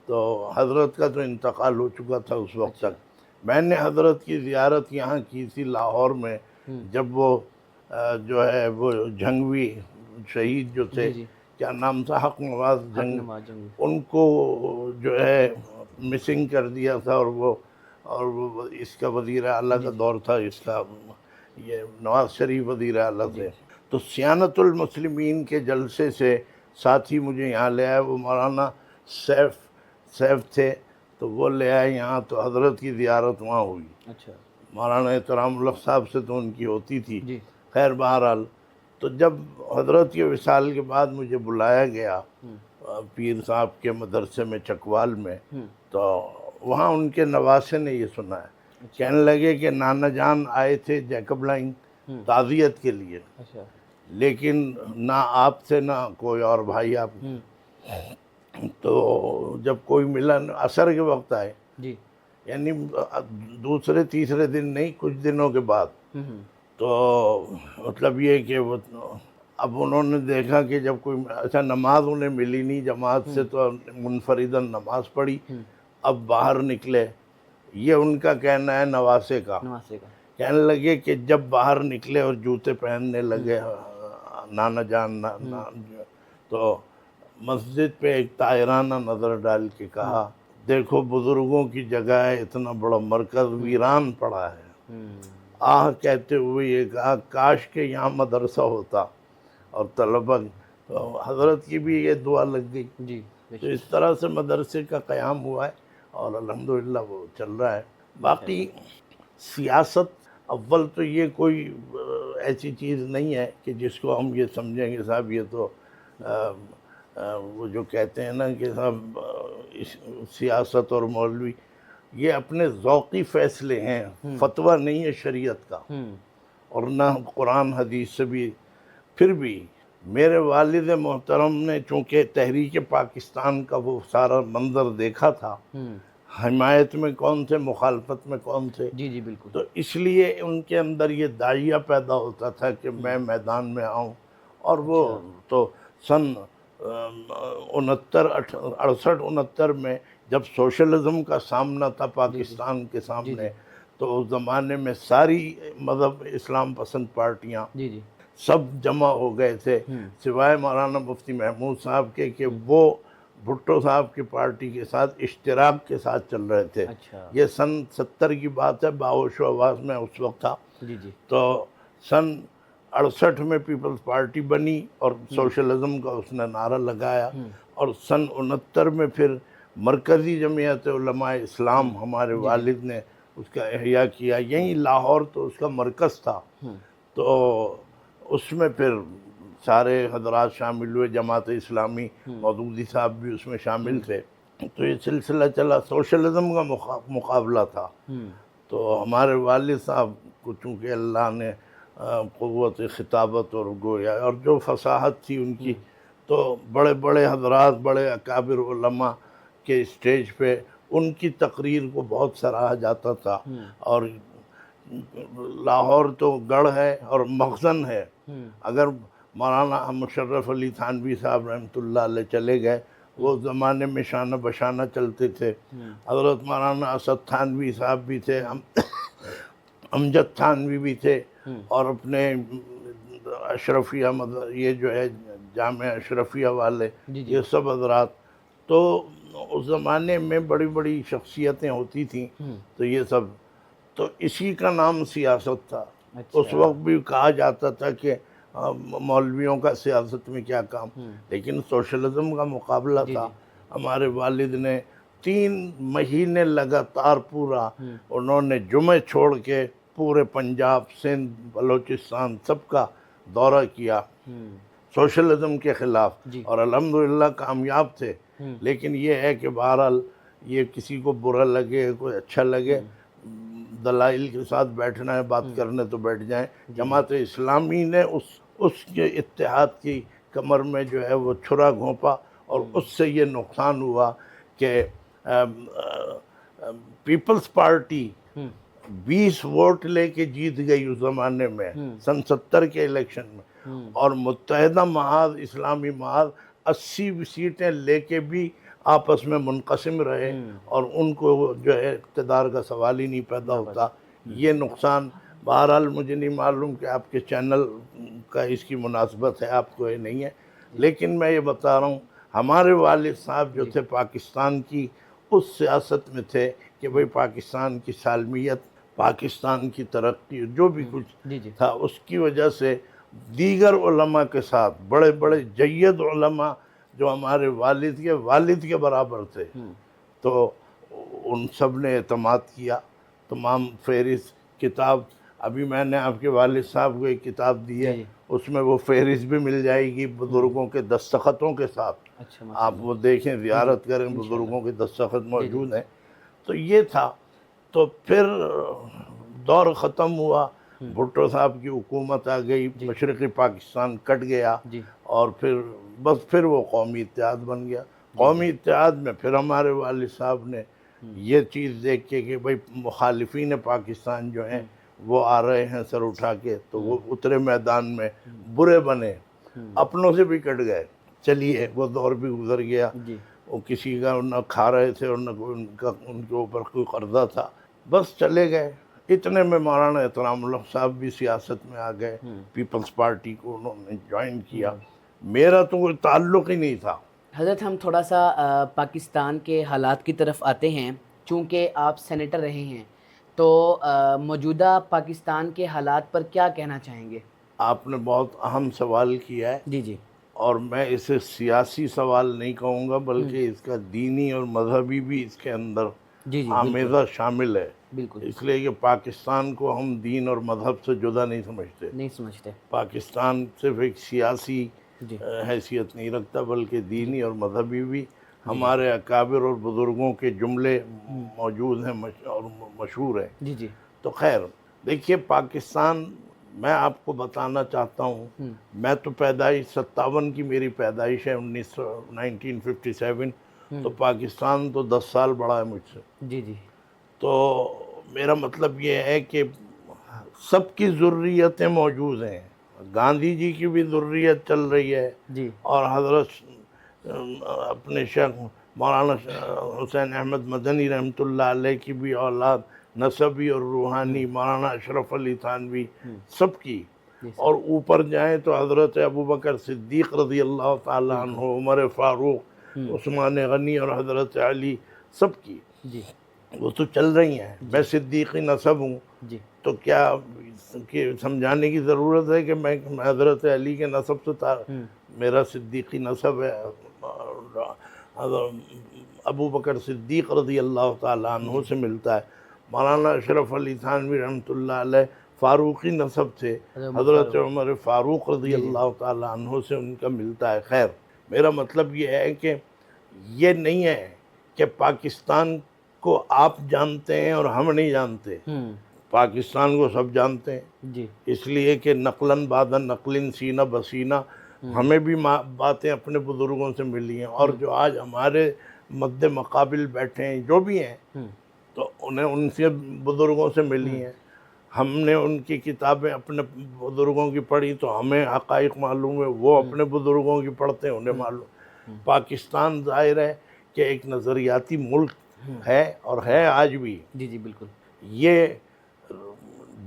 تو حضرت کا تو انتقال ہو چکا تھا اس وقت تک۔ میں نے حضرت کی زیارت یہاں کی تھی لاہور میں، جب وہ جو ہے وہ جھنگوی شہید جو تھے، کیا نام تھا، حق نواز جنگ، ان کو جو ہے مسنگ کر دیا تھا، اور وہ اس کا وزیر اعلیٰ کا دور تھا، اس کا یہ نواز شریف وزیر اعلیٰ تھے۔ تو سیانت المسلمین کے جلسے سے ساتھی مجھے یہاں لے آئے، وہ مولانا سیف تھے، تو وہ لے آئے یہاں، تو حضرت کی زیارت وہاں ہوئی۔ اچھا مولانا احترام الحق صاحب سے تو ان کی ہوتی تھی، خیر بہرحال۔ تو جب حضرت کے وصال کے بعد مجھے بلایا گیا پیر صاحب کے مدرسے میں چکوال میں، تو وہاں ان کے نواسے نے یہ سنا ہے، کہنے لگے کہ نانا جان آئے تھے جیکب لائن تعزیت کے لیے، لیکن نہ آپ تھے نہ کوئی اور بھائی آپ، تو جب کوئی ملا عصر کے وقت آئے، یعنی دوسرے تیسرے دن نہیں، کچھ دنوں کے بعد، تو مطلب یہ کہ وہ اب انہوں نے دیکھا کہ جب کوئی اچھا نماز انہیں ملی نہیں جماعت سے، تو منفرداً نماز پڑھی، اب باہر نکلے، یہ ان کا کہنا ہے نواسے کا، کہنے لگے کہ جب باہر نکلے اور جوتے پہننے لگے نانا جان، تو مسجد پہ ایک طاہرانہ نظر ڈال کے کہا، دیکھو بزرگوں کی جگہ ہے، اتنا بڑا مرکز ویران پڑا ہے۔ آہ کہتے ہوئے یہ کہا، کاش کہ یہاں مدرسہ ہوتا اور طلبہ، تو حضرت کی بھی یہ دعا لگ گئی۔ تو اس طرح سے مدرسے کا قیام ہوا ہے، اور الحمدللہ وہ چل رہا ہے۔ باقی سیاست اول تو یہ کوئی ایسی چیز نہیں ہے کہ جس کو ہم یہ سمجھیں گے صاحب یہ تو وہ جو کہتے ہیں نا کہ صاحب سیاست اور مولوی، یہ اپنے ذوقی فیصلے ہیں، فتویٰ نہیں ہے شریعت کا، اور نہ قرآن حدیث سے بھی۔ پھر بھی میرے والد محترم نے چونکہ تحریک پاکستان کا وہ سارا منظر دیکھا تھا، حمایت میں کون تھے، مخالفت میں کون تھے، جی جی بالکل. تو اس لیے ان کے اندر یہ داعیہ پیدا ہوتا تھا کہ میں میدان میں آؤں. اور وہ تو سن 68 میں جب سوشلزم کا سامنا تھا پاکستان کے سامنے، تو اس زمانے میں ساری مذہب اسلام پسند پارٹیاں جی جی سب جمع ہو گئے تھے، سوائے مولانا مفتی محمود صاحب کے کہ وہ بھٹو صاحب کی پارٹی کے ساتھ اشتراک کے ساتھ چل رہے تھے. اچھا. یہ سن 70 کی بات ہے، باہوش و آواز میں اس وقت تھا. جی جی تو سن 68 میں پیپلز پارٹی بنی اور سوشلزم کا اس نے نعرہ لگایا، اور سن 69 میں پھر مرکزی جمعیت علماء اسلام ہمارے والد نے اس کا احیاء کیا. یہیں لاہور تو اس کا مرکز تھا، تو اس میں پھر سارے حضرات شامل ہوئے، جماعت اسلامی، مودودی صاحب بھی اس میں شامل تھے. تو یہ سلسلہ چلا، سوشلزم کا مقابلہ تھا. تو ہمارے والد صاحب کو چونکہ اللہ نے قوت خطابت اور گویا اور جو فصاحت تھی ان کی، تو بڑے بڑے حضرات، بڑے اکابر علماء کے اسٹیج پہ ان کی تقریر کو بہت سراہا جاتا تھا. اور لاہور تو گڑھ ہے اور مخزن ہے. اگر مولانا مشرف علی تھانوی صاحب رحمۃ اللہ علیہ چلے گئے، وہ زمانے میں شانہ بشانہ چلتے تھے. حضرت مولانا اسد تھانوی صاحب بھی تھے، امجد تھانوی بھی تھے، اور اپنے اشرفیہ یہ جو ہے جامعہ اشرفیہ والے، یہ سب حضرات. تو اس زمانے میں بڑی بڑی شخصیتیں ہوتی تھیں. تو یہ سب تو اسی کا نام سیاست تھا. اس وقت بھی کہا جاتا تھا کہ مولویوں کا سیاست میں کیا کام، لیکن سوشلزم کا مقابلہ تھا. ہمارے والد نے 3 مہینے لگاتار پورا انہوں نے جمعے چھوڑ کے پورے پنجاب، سندھ، بلوچستان سب کا دورہ کیا سوشلزم کے خلاف، اور الحمدللہ کامیاب تھے. لیکن یہ ہے کہ بہرحال یہ کسی کو برا لگے، کوئی اچھا لگے، دلائل کے ساتھ بیٹھنا ہے، بات کرنے تو بیٹھ جائیں. جماعت اسلامی نے اس کے اتحاد کی کمر میں جو ہے وہ چھرا گھونپا، اور اس سے یہ نقصان ہوا کہ پیپلز پارٹی 20 ووٹ لے کے جیت گئی اس زمانے میں، سن 70 کے الیکشن میں. اور متحدہ محاذ، اسلامی محاذ 80 سیٹیں لے کے بھی آپس میں منقسم رہے، اور ان کو جو ہے اقتدار کا سوال ہی نہیں پیدا ہوتا. یہ نقصان بہرحال مجھے نہیں معلوم کہ آپ کے چینل کا اس کی مناسبت ہے، آپ کو یہ نہیں ہے، لیکن میں یہ بتا رہا ہوں ہمارے والد صاحب جو تھے پاکستان کی اس سیاست میں تھے کہ بھئی پاکستان کی سالمیت، پاکستان کی ترقی، جو بھی کچھ تھا، اس کی وجہ سے دیگر علماء کے ساتھ بڑے بڑے جید علماء جو ہمارے والد کے برابر تھے، تو ان سب نے اعتماد کیا. تمام فہرست کتاب، ابھی میں نے آپ کے والد صاحب کو ایک کتاب دی ہے، اس میں وہ فہرست بھی مل جائے گی بزرگوں کے دستخطوں کے ساتھ. آپ وہ دیکھیں، زیارت کریں، بزرگوں کے دستخط موجود ہیں. تو یہ تھا. تو پھر دور ختم ہوا، بھٹو صاحب کی حکومت آ گئی، مشرقی پاکستان کٹ گیا، اور پھر وہ قومی اتحاد بن گیا. قومی اتحاد میں پھر ہمارے والد صاحب نے یہ چیز دیکھ کے کہ بھئی مخالفین پاکستان جو ہیں وہ آ رہے ہیں سر اٹھا کے، تو وہ اترے میدان میں، برے بنے، اپنوں سے بھی کٹ گئے. چلیے وہ دور بھی گزر گیا. وہ کسی کا نہ کھا رہے تھے اور نہ ان کے اوپر کوئی قرضہ تھا، بس چلے گئے. اتنے میں مولانا احترام اللہ صاحب بھی سیاست میں آ گئے، پیپلز پارٹی کو انہوں نے جوائن کیا. میرا تو کوئی تعلق ہی نہیں تھا. حضرت ہم تھوڑا سا پاکستان کے حالات کی طرف آتے ہیں. چونکہ آپ سینیٹر رہے ہیں تو موجودہ پاکستان کے حالات پر کیا کہنا چاہیں گے؟ آپ نے بہت اہم سوال کیا ہے. جی جی. اور میں اسے سیاسی سوال نہیں کہوں گا، بلکہ اس کا دینی اور مذہبی بھی اس کے اندر آمیزہ شامل ہے. اس لیے کہ پاکستان کو ہم دین اور مذہب سے جدا نہیں سمجھتے. پاکستان صرف ایک سیاسی حیثیت نہیں رکھتا، بلکہ دینی اور مذہبی بھی. ہمارے اکابر اور بزرگوں کے جملے موجود ہیں اور مشہور ہیں. تو خیر دیکھیے، پاکستان میں آپ کو بتانا چاہتا ہوں، میں تو پیدائش 57 کی میری پیدائش ہے، 1957، تو پاکستان تو 10 سال بڑا ہے مجھ سے. جی جی تو میرا مطلب یہ ہے کہ سب کی ضروریتیں موجود ہیں. گاندھی جی کی بھی ضروریت چل رہی ہے، جی اور حضرت اپنے شیخ مولانا حسین احمد مدنی رحمۃ اللہ علیہ کی بھی اولاد نسبی اور روحانی، مولانا اشرف علی تھانوی، سب کی. جی اور اوپر جائیں تو حضرت ابوبکر صدیق رضی اللہ تعالیٰ عنہ، عمر فاروق، عثمان غنی اور حضرت علی، سب کی جی وہ تو چل رہی ہیں. میں صدیقی نسب ہوں، جی تو کیا کہ سمجھانے کی ضرورت ہے کہ میں حضرت علی کے نسب سے میرا صدیقی نسب ہے. ابو بکر صدیق رضی اللہ تعالیٰ عنہ سے ملتا ہے. مولانا اشرف علی تھانوی رحمۃ اللہ علیہ فاروقی نسب تھے، حضرت عمر فاروق رضی اللہ تعالیٰ عنہ سے ان کا ملتا ہے. خیر، میرا مطلب یہ ہے کہ یہ نہیں ہے کہ پاکستان کو آپ جانتے ہیں اور ہم نہیں جانتے. پاکستان کو سب جانتے ہیں، جی اس لیے کہ نقلاً بعد نقلن سینہ بسینہ ہمیں بھی باتیں اپنے بزرگوں سے ملی ہیں، اور جو آج ہمارے مد مقابل بیٹھے ہیں جو بھی ہیں، تو انہیں ان سے بزرگوں سے ملی ہیں. ہم نے ان کی کتابیں اپنے بزرگوں کی پڑھی تو ہمیں حقائق معلوم ہے، وہ اپنے بزرگوں کی پڑھتے ہیں، انہیں معلوم. پاکستان ظاہر ہے کہ ایک نظریاتی ملک ہے، اور ہے آج بھی. جی جی بالکل. یہ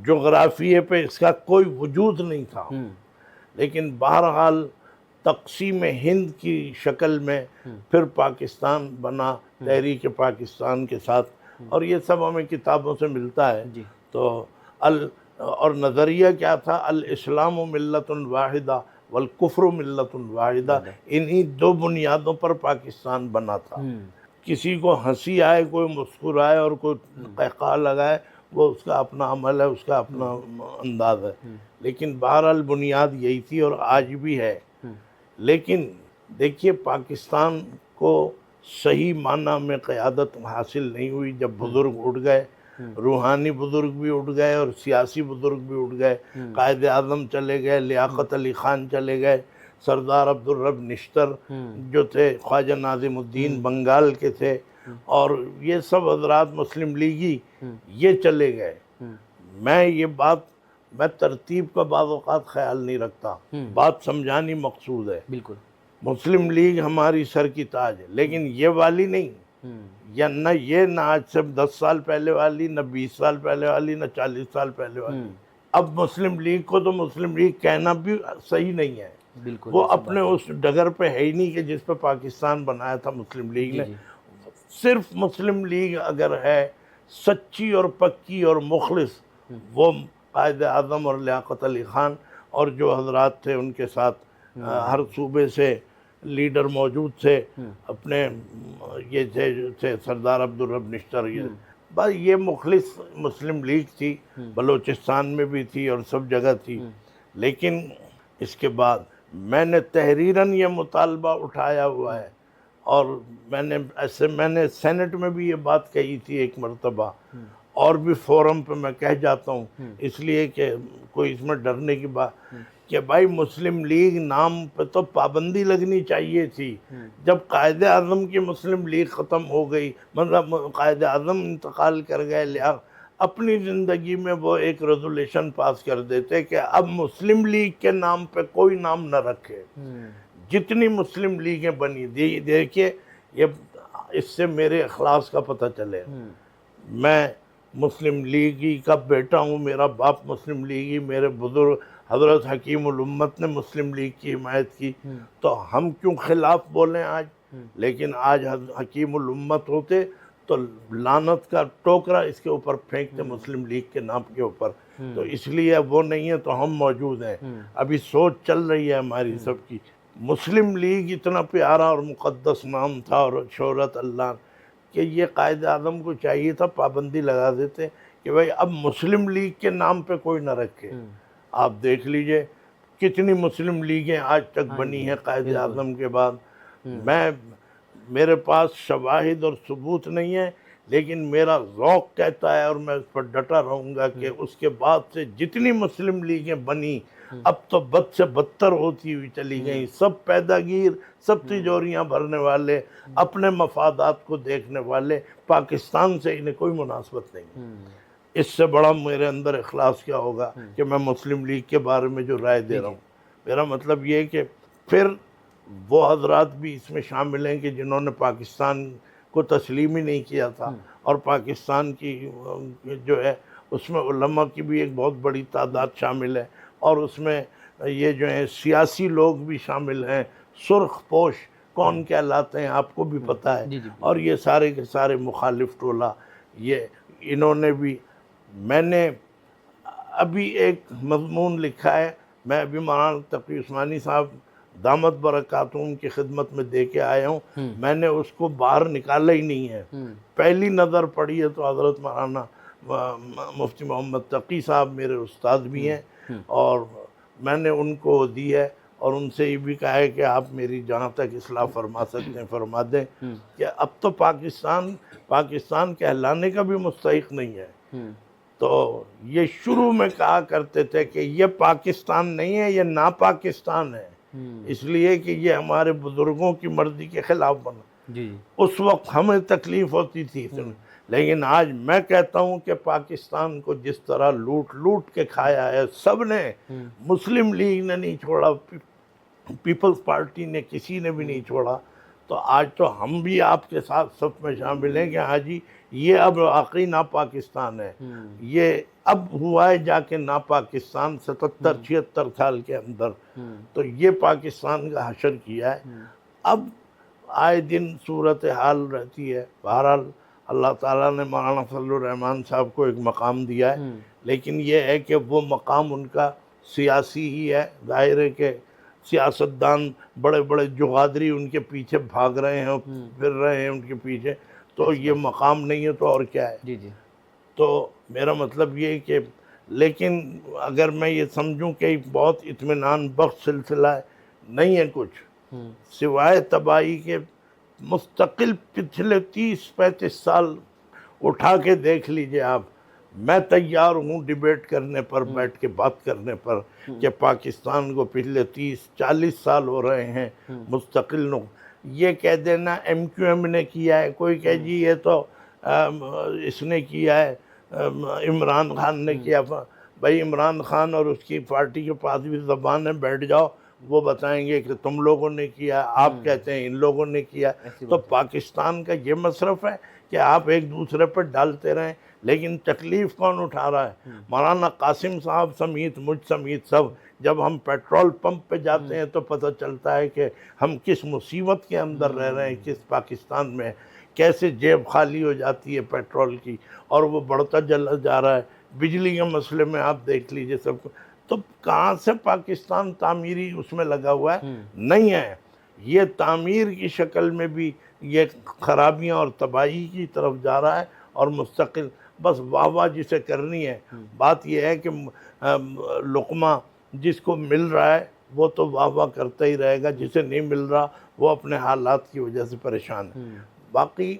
جغرافیے پہ اس کا کوئی وجود نہیں تھا، لیکن بہرحال تقسیم ہند کی شکل میں پھر پاکستان بنا تحریک پاکستان کے ساتھ، اور یہ سب ہمیں کتابوں سے ملتا ہے. جی تو اور نظریہ کیا تھا؟ الاسلام ملت واحدہ والکفر ملت واحدہ. انہی دو بنیادوں پر پاکستان بنا تھا. کسی کو ہنسی آئے، کوئی مسکرائے اور کوئی قہقہ لگائے، وہ اس کا اپنا عمل ہے، اس کا اپنا انداز ہے، لیکن بہرحال بنیاد یہی تھی اور آج بھی ہے. لیکن دیکھیے، پاکستان کو صحیح معنی میں قیادت حاصل نہیں ہوئی جب بزرگ اٹھ گئے. روحانی بزرگ بھی اٹھ گئے اور سیاسی بزرگ بھی اٹھ گئے. قائد اعظم چلے گئے، لیاقت علی خان چلے گئے، سردار عبدالرب نشتر جو تھے، خواجہ ناظم الدین بنگال کے تھے، اور یہ سب حضرات مسلم لیگی یہ چلے گئے. میں ترتیب کا بعض اوقات خیال نہیں رکھتا، بات سمجھانی مقصود ہے. بالکل. مسلم لیگ ہماری سر کی تاج ہے، لیکن یہ والی نہیں، یا نہ یہ، نہ آج سے 10 سال پہلے والی، نہ 20 سال پہلے والی، نہ 40 سال پہلے والی. اب مسلم لیگ کو تو مسلم لیگ کہنا بھی صحیح نہیں ہے. بالکل وہ اپنے اس ڈگر پہ ہے ہی نہیں کہ جس پہ پاکستان بنایا تھا مسلم لیگ نے. صرف مسلم لیگ اگر ہے سچی اور پکی اور مخلص، وہ قائد اعظم اور لیاقت علی خان اور جو حضرات تھے ان کے ساتھ ہر صوبے سے لیڈر موجود تھے. اپنے یہ تھے سردار عبدالرب نشتر، بس یہ مخلص مسلم لیگ تھی. بلوچستان میں بھی تھی اور سب جگہ تھی. لیکن اس کے بعد میں نے تحریراً یہ مطالبہ اٹھایا ہوا ہے، اور میں نے سینٹ میں بھی یہ بات کہی تھی ایک مرتبہ، اور بھی فورم پہ میں کہہ جاتا ہوں، اس لیے کہ کوئی اس میں ڈرنے کی بات کہ بھائی مسلم لیگ نام پہ تو پابندی لگنی چاہیے تھی. جب قائد اعظم کی مسلم لیگ ختم ہو گئی، مطلب قائد اعظم انتقال کر گئے، اپنی زندگی میں وہ ایک ریزولیشن پاس کر دیتے کہ اب مسلم لیگ کے نام پہ کوئی نام نہ رکھے. جتنی مسلم لیگیں بنی، دیکھیے یہ اس سے میرے اخلاص کا پتہ چلے. میں مسلم لیگی کا بیٹا ہوں، میرا باپ مسلم لیگی، میرے بزرگ حضرت حکیم الامت نے مسلم لیگ کی حمایت کی، تو ہم کیوں خلاف بولیں آج؟ لیکن آج حکیم الامت ہوتے تو لعنت کا ٹوکرا اس کے اوپر پھینکتے مسلم لیگ کے نام کے اوپر. تو اس لیے اب وہ نہیں ہے تو ہم موجود ہیں. ابھی سوچ چل رہی ہے ہماری سب کی. مسلم لیگ اتنا پیارا اور مقدس نام تھا اور شہرت اللہ، کہ یہ قائد اعظم کو چاہیے تھا پابندی لگا دیتے کہ بھائی اب مسلم لیگ کے نام پہ کوئی نہ رکھے. آپ دیکھ لیجئے کتنی مسلم لیگیں آج تک بنی ہیں قائد اعظم کے بعد. میرے پاس شواہد اور ثبوت نہیں ہے، لیکن میرا ذوق کہتا ہے اور میں اس پر ڈٹا رہوں گا کہ اس کے بعد سے جتنی مسلم لیگیں بنی اب تو بد سے بدتر ہوتی ہوئی چلی گئیں، سب پیداگیر، سب تجوریاں بھرنے والے، اپنے مفادات کو دیکھنے والے، پاکستان سے انہیں کوئی مناسبت نہیں۔ اس سے بڑا میرے اندر اخلاص کیا ہوگا کہ میں مسلم لیگ کے بارے میں جو رائے دے رہا ہوں۔ میرا مطلب یہ ہے کہ پھر وہ حضرات بھی اس میں شامل ہیں کہ جنہوں نے پاکستان کو تسلیم ہی نہیں کیا تھا، اور پاکستان کی جو ہے اس میں علماء کی بھی ایک بہت بڑی تعداد شامل ہے، اور اس میں یہ جو ہے سیاسی لوگ بھی شامل ہیں، سرخ پوش کون کہلاتے ہیں آپ کو بھی پتہ ہے، اور یہ سارے کے سارے مخالف ٹولہ، یہ انہوں نے بھی۔ میں نے ابھی ایک مضمون لکھا ہے، میں ابھی مولانا تقی عثمانی صاحب دامت برکاتہم کی خدمت میں دے کے آیا ہوں، میں نے اس کو باہر نکالا ہی نہیں ہے، پہلی نظر پڑی ہے تو حضرت مولانا مفتی محمد تقی صاحب میرے استاد بھی ہیں، اور میں نے ان کو دی ہے، اور ان سے یہ بھی کہا ہے کہ آپ میری جہاں تک اصلاح فرما سکتے ہیں فرما دیں، کہ اب تو پاکستان کہلانے کا بھی مستحق نہیں ہے۔ تو یہ شروع میں کہا کرتے تھے کہ یہ پاکستان نہیں ہے، یہ ناپاکستان ہے، اس لیے کہ یہ ہمارے بزرگوں کی مرضی کے خلاف بنا۔ اس وقت ہمیں تکلیف ہوتی تھی، لیکن آج میں کہتا ہوں کہ پاکستان کو جس طرح لوٹ کے کھایا ہے سب نے، مسلم لیگ نے نہیں چھوڑا، پیپلز پارٹی نے، کسی نے بھی نہیں چھوڑا، تو آج تو ہم بھی آپ کے ساتھ صف میں شامل ہیں کہ ہاں جی یہ اب واقعی ناپاکستان ہے، یہ اب ہوا ہے جا کے ناپاکستان 77-76 سال کے اندر، تو یہ پاکستان کا حشر کیا ہے۔ اب آئے دن صورتحال رہتی ہے، بہرحال اللہ تعالیٰ نے مولانا فضل الرحمان صاحب کو ایک مقام دیا ہے، لیکن یہ ہے کہ وہ مقام ان کا سیاسی ہی ہے، ظاہر ہے کہ سیاستدان بڑے بڑے جغادری ان کے پیچھے بھاگ رہے ہیں، پھر رہے ہیں ان کے پیچھے، تو یہ مقام نہیں ہے تو اور کیا ہے۔ تو میرا مطلب یہ ہے کہ لیکن اگر میں یہ سمجھوں کہ بہت اطمینان بخش سلسلہ ہے، نہیں ہے کچھ سوائے تباہی کے۔ مستقل پچھلے 30-35 سال اٹھا کے دیکھ لیجئے آپ، میں تیار ہوں ڈیبیٹ کرنے پر، بیٹھ کے بات کرنے پر، کہ پاکستان کو پچھلے 30-40 سال ہو رہے ہیں مستقل یہ کہہ دینا ایم کیو ایم نے کیا ہے، کوئی کہے جی یہ تو اس نے کیا ہے، عمران خان نے کیا۔ بھائی عمران خان اور اس کی پارٹی کے پاس بھی زبان ہے، بیٹھ جاؤ، وہ بتائیں گے کہ تم لوگوں نے کیا، آپ کہتے ہیں ان لوگوں نے کیا۔ تو پاکستان کا یہ مصرف ہے کہ آپ ایک دوسرے پر ڈالتے رہیں، لیکن تکلیف کون اٹھا رہا ہے؟ مولانا قاسم صاحب سمیت، مجھ سمیت سب، جب ہم پیٹرول پمپ پہ جاتے ہیں تو پتہ چلتا ہے کہ ہم کس مصیبت کے اندر رہ رہے ہیں، کس پاکستان میں، کیسے جیب خالی ہو جاتی ہے پیٹرول کی، اور وہ بڑھتا چلا جا رہا ہے۔ بجلی کے مسئلے میں آپ دیکھ لیجئے سب کو، تو کہاں سے پاکستان تعمیری اس میں لگا ہوا ہے؟ نہیں ہے، یہ تعمیر کی شکل میں بھی یہ خرابیاں اور تباہی کی طرف جا رہا ہے، اور مستقل بس واہ واہ جسے کرنی ہے۔ بات یہ ہے کہ لقمہ جس کو مل رہا ہے وہ تو واہ واہ کرتا ہی رہے گا، جسے نہیں مل رہا وہ اپنے حالات کی وجہ سے پریشان ہے۔ باقی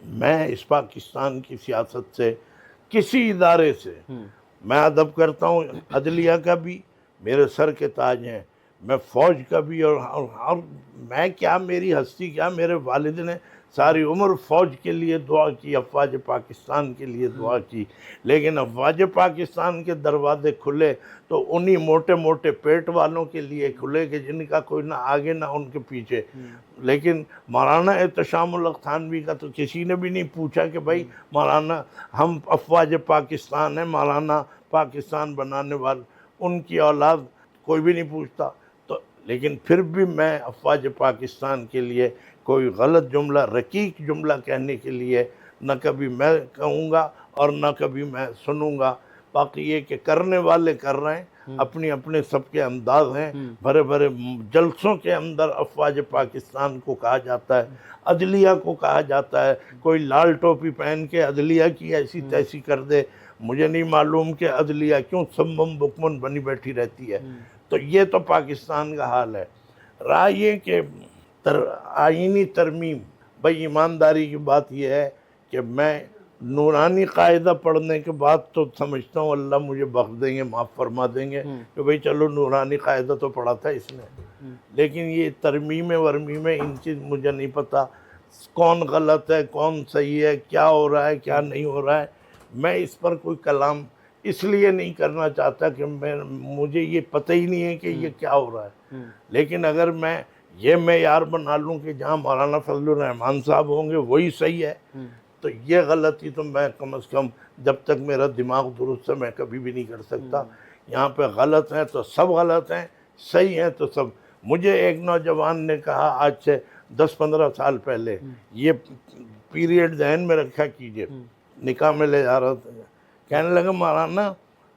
میں اس پاکستان کی سیاست سے، کسی ادارے سے میں ادب کرتا ہوں، عدلیہ کا بھی میرے سر کے تاج ہیں، میں فوج کا بھی، اور میں کیا، میری ہستی کیا، میرے والد نے ساری عمر فوج کے لیے دعا کی، افواج پاکستان کے لیے دعا کی، لیکن افواج پاکستان کے دروازے کھلے تو انہی موٹے موٹے پیٹ والوں کے لیے کھلے کہ جن کا کوئی نہ آگے نہ ان کے پیچھے۔ لیکن مولانا احتشام الحق تھانوی کا تو کسی نے بھی نہیں پوچھا کہ بھائی مولانا ہم افواج پاکستان ہیں، مولانا پاکستان بنانے والے، ان کی اولاد کوئی بھی نہیں پوچھتا۔ تو لیکن پھر بھی میں افواج پاکستان کے لیے کوئی غلط جملہ، رقیق جملہ کہنے کے لیے نہ کبھی میں کہوں گا اور نہ کبھی میں سنوں گا۔ باقی یہ کہ کرنے والے کر رہے ہیں، اپنی اپنے سب کے انداز ہیں، بھرے بھرے جلسوں کے اندر افواج پاکستان کو کہا جاتا ہے، عدلیہ کو کہا جاتا ہے، کوئی لال ٹوپی پہن کے عدلیہ کی ایسی تیسی کر دے، مجھے نہیں معلوم کہ عدلیہ کیوں سمم بکمن بنی بیٹھی رہتی ہے۔ تو یہ تو پاکستان کا حال ہے۔ رہا یہ کہ آئینی ترمیم، بھئی ایمانداری کی بات یہ ہے کہ میں نورانی قاعدہ پڑھنے کے بعد تو سمجھتا ہوں اللہ مجھے بخش دیں گے، معاف فرما دیں گے کہ بھئی چلو نورانی قاعدہ تو پڑھا تھا اس نے، لیکن یہ ترمیم ورمیم ان کی مجھے نہیں پتہ کون غلط ہے کون صحیح ہے، کیا ہو رہا ہے کیا نہیں ہو رہا ہے. میں اس پر کوئی کلام اس لیے نہیں کرنا چاہتا کہ مجھے یہ پتہ ہی نہیں ہے کہ یہ کیا ہو رہا ہے. لیکن اگر میں یہ معیار بنا لوں کہ جہاں مولانا فضل الرحمان صاحب ہوں گے وہی صحیح ہے، تو یہ غلطی تو میں کم از کم جب تک میرا دماغ درست ہے میں کبھی بھی نہیں کر سکتا. یہاں پہ غلط ہیں تو سب غلط ہیں، صحیح ہیں تو سب. مجھے ایک نوجوان نے کہا آج سے 10-15 سال پہلے، یہ پیریڈ ذہن میں رکھا کیجئے، نکاح میں لے جا رہا تھا، کہنے لگا مولانا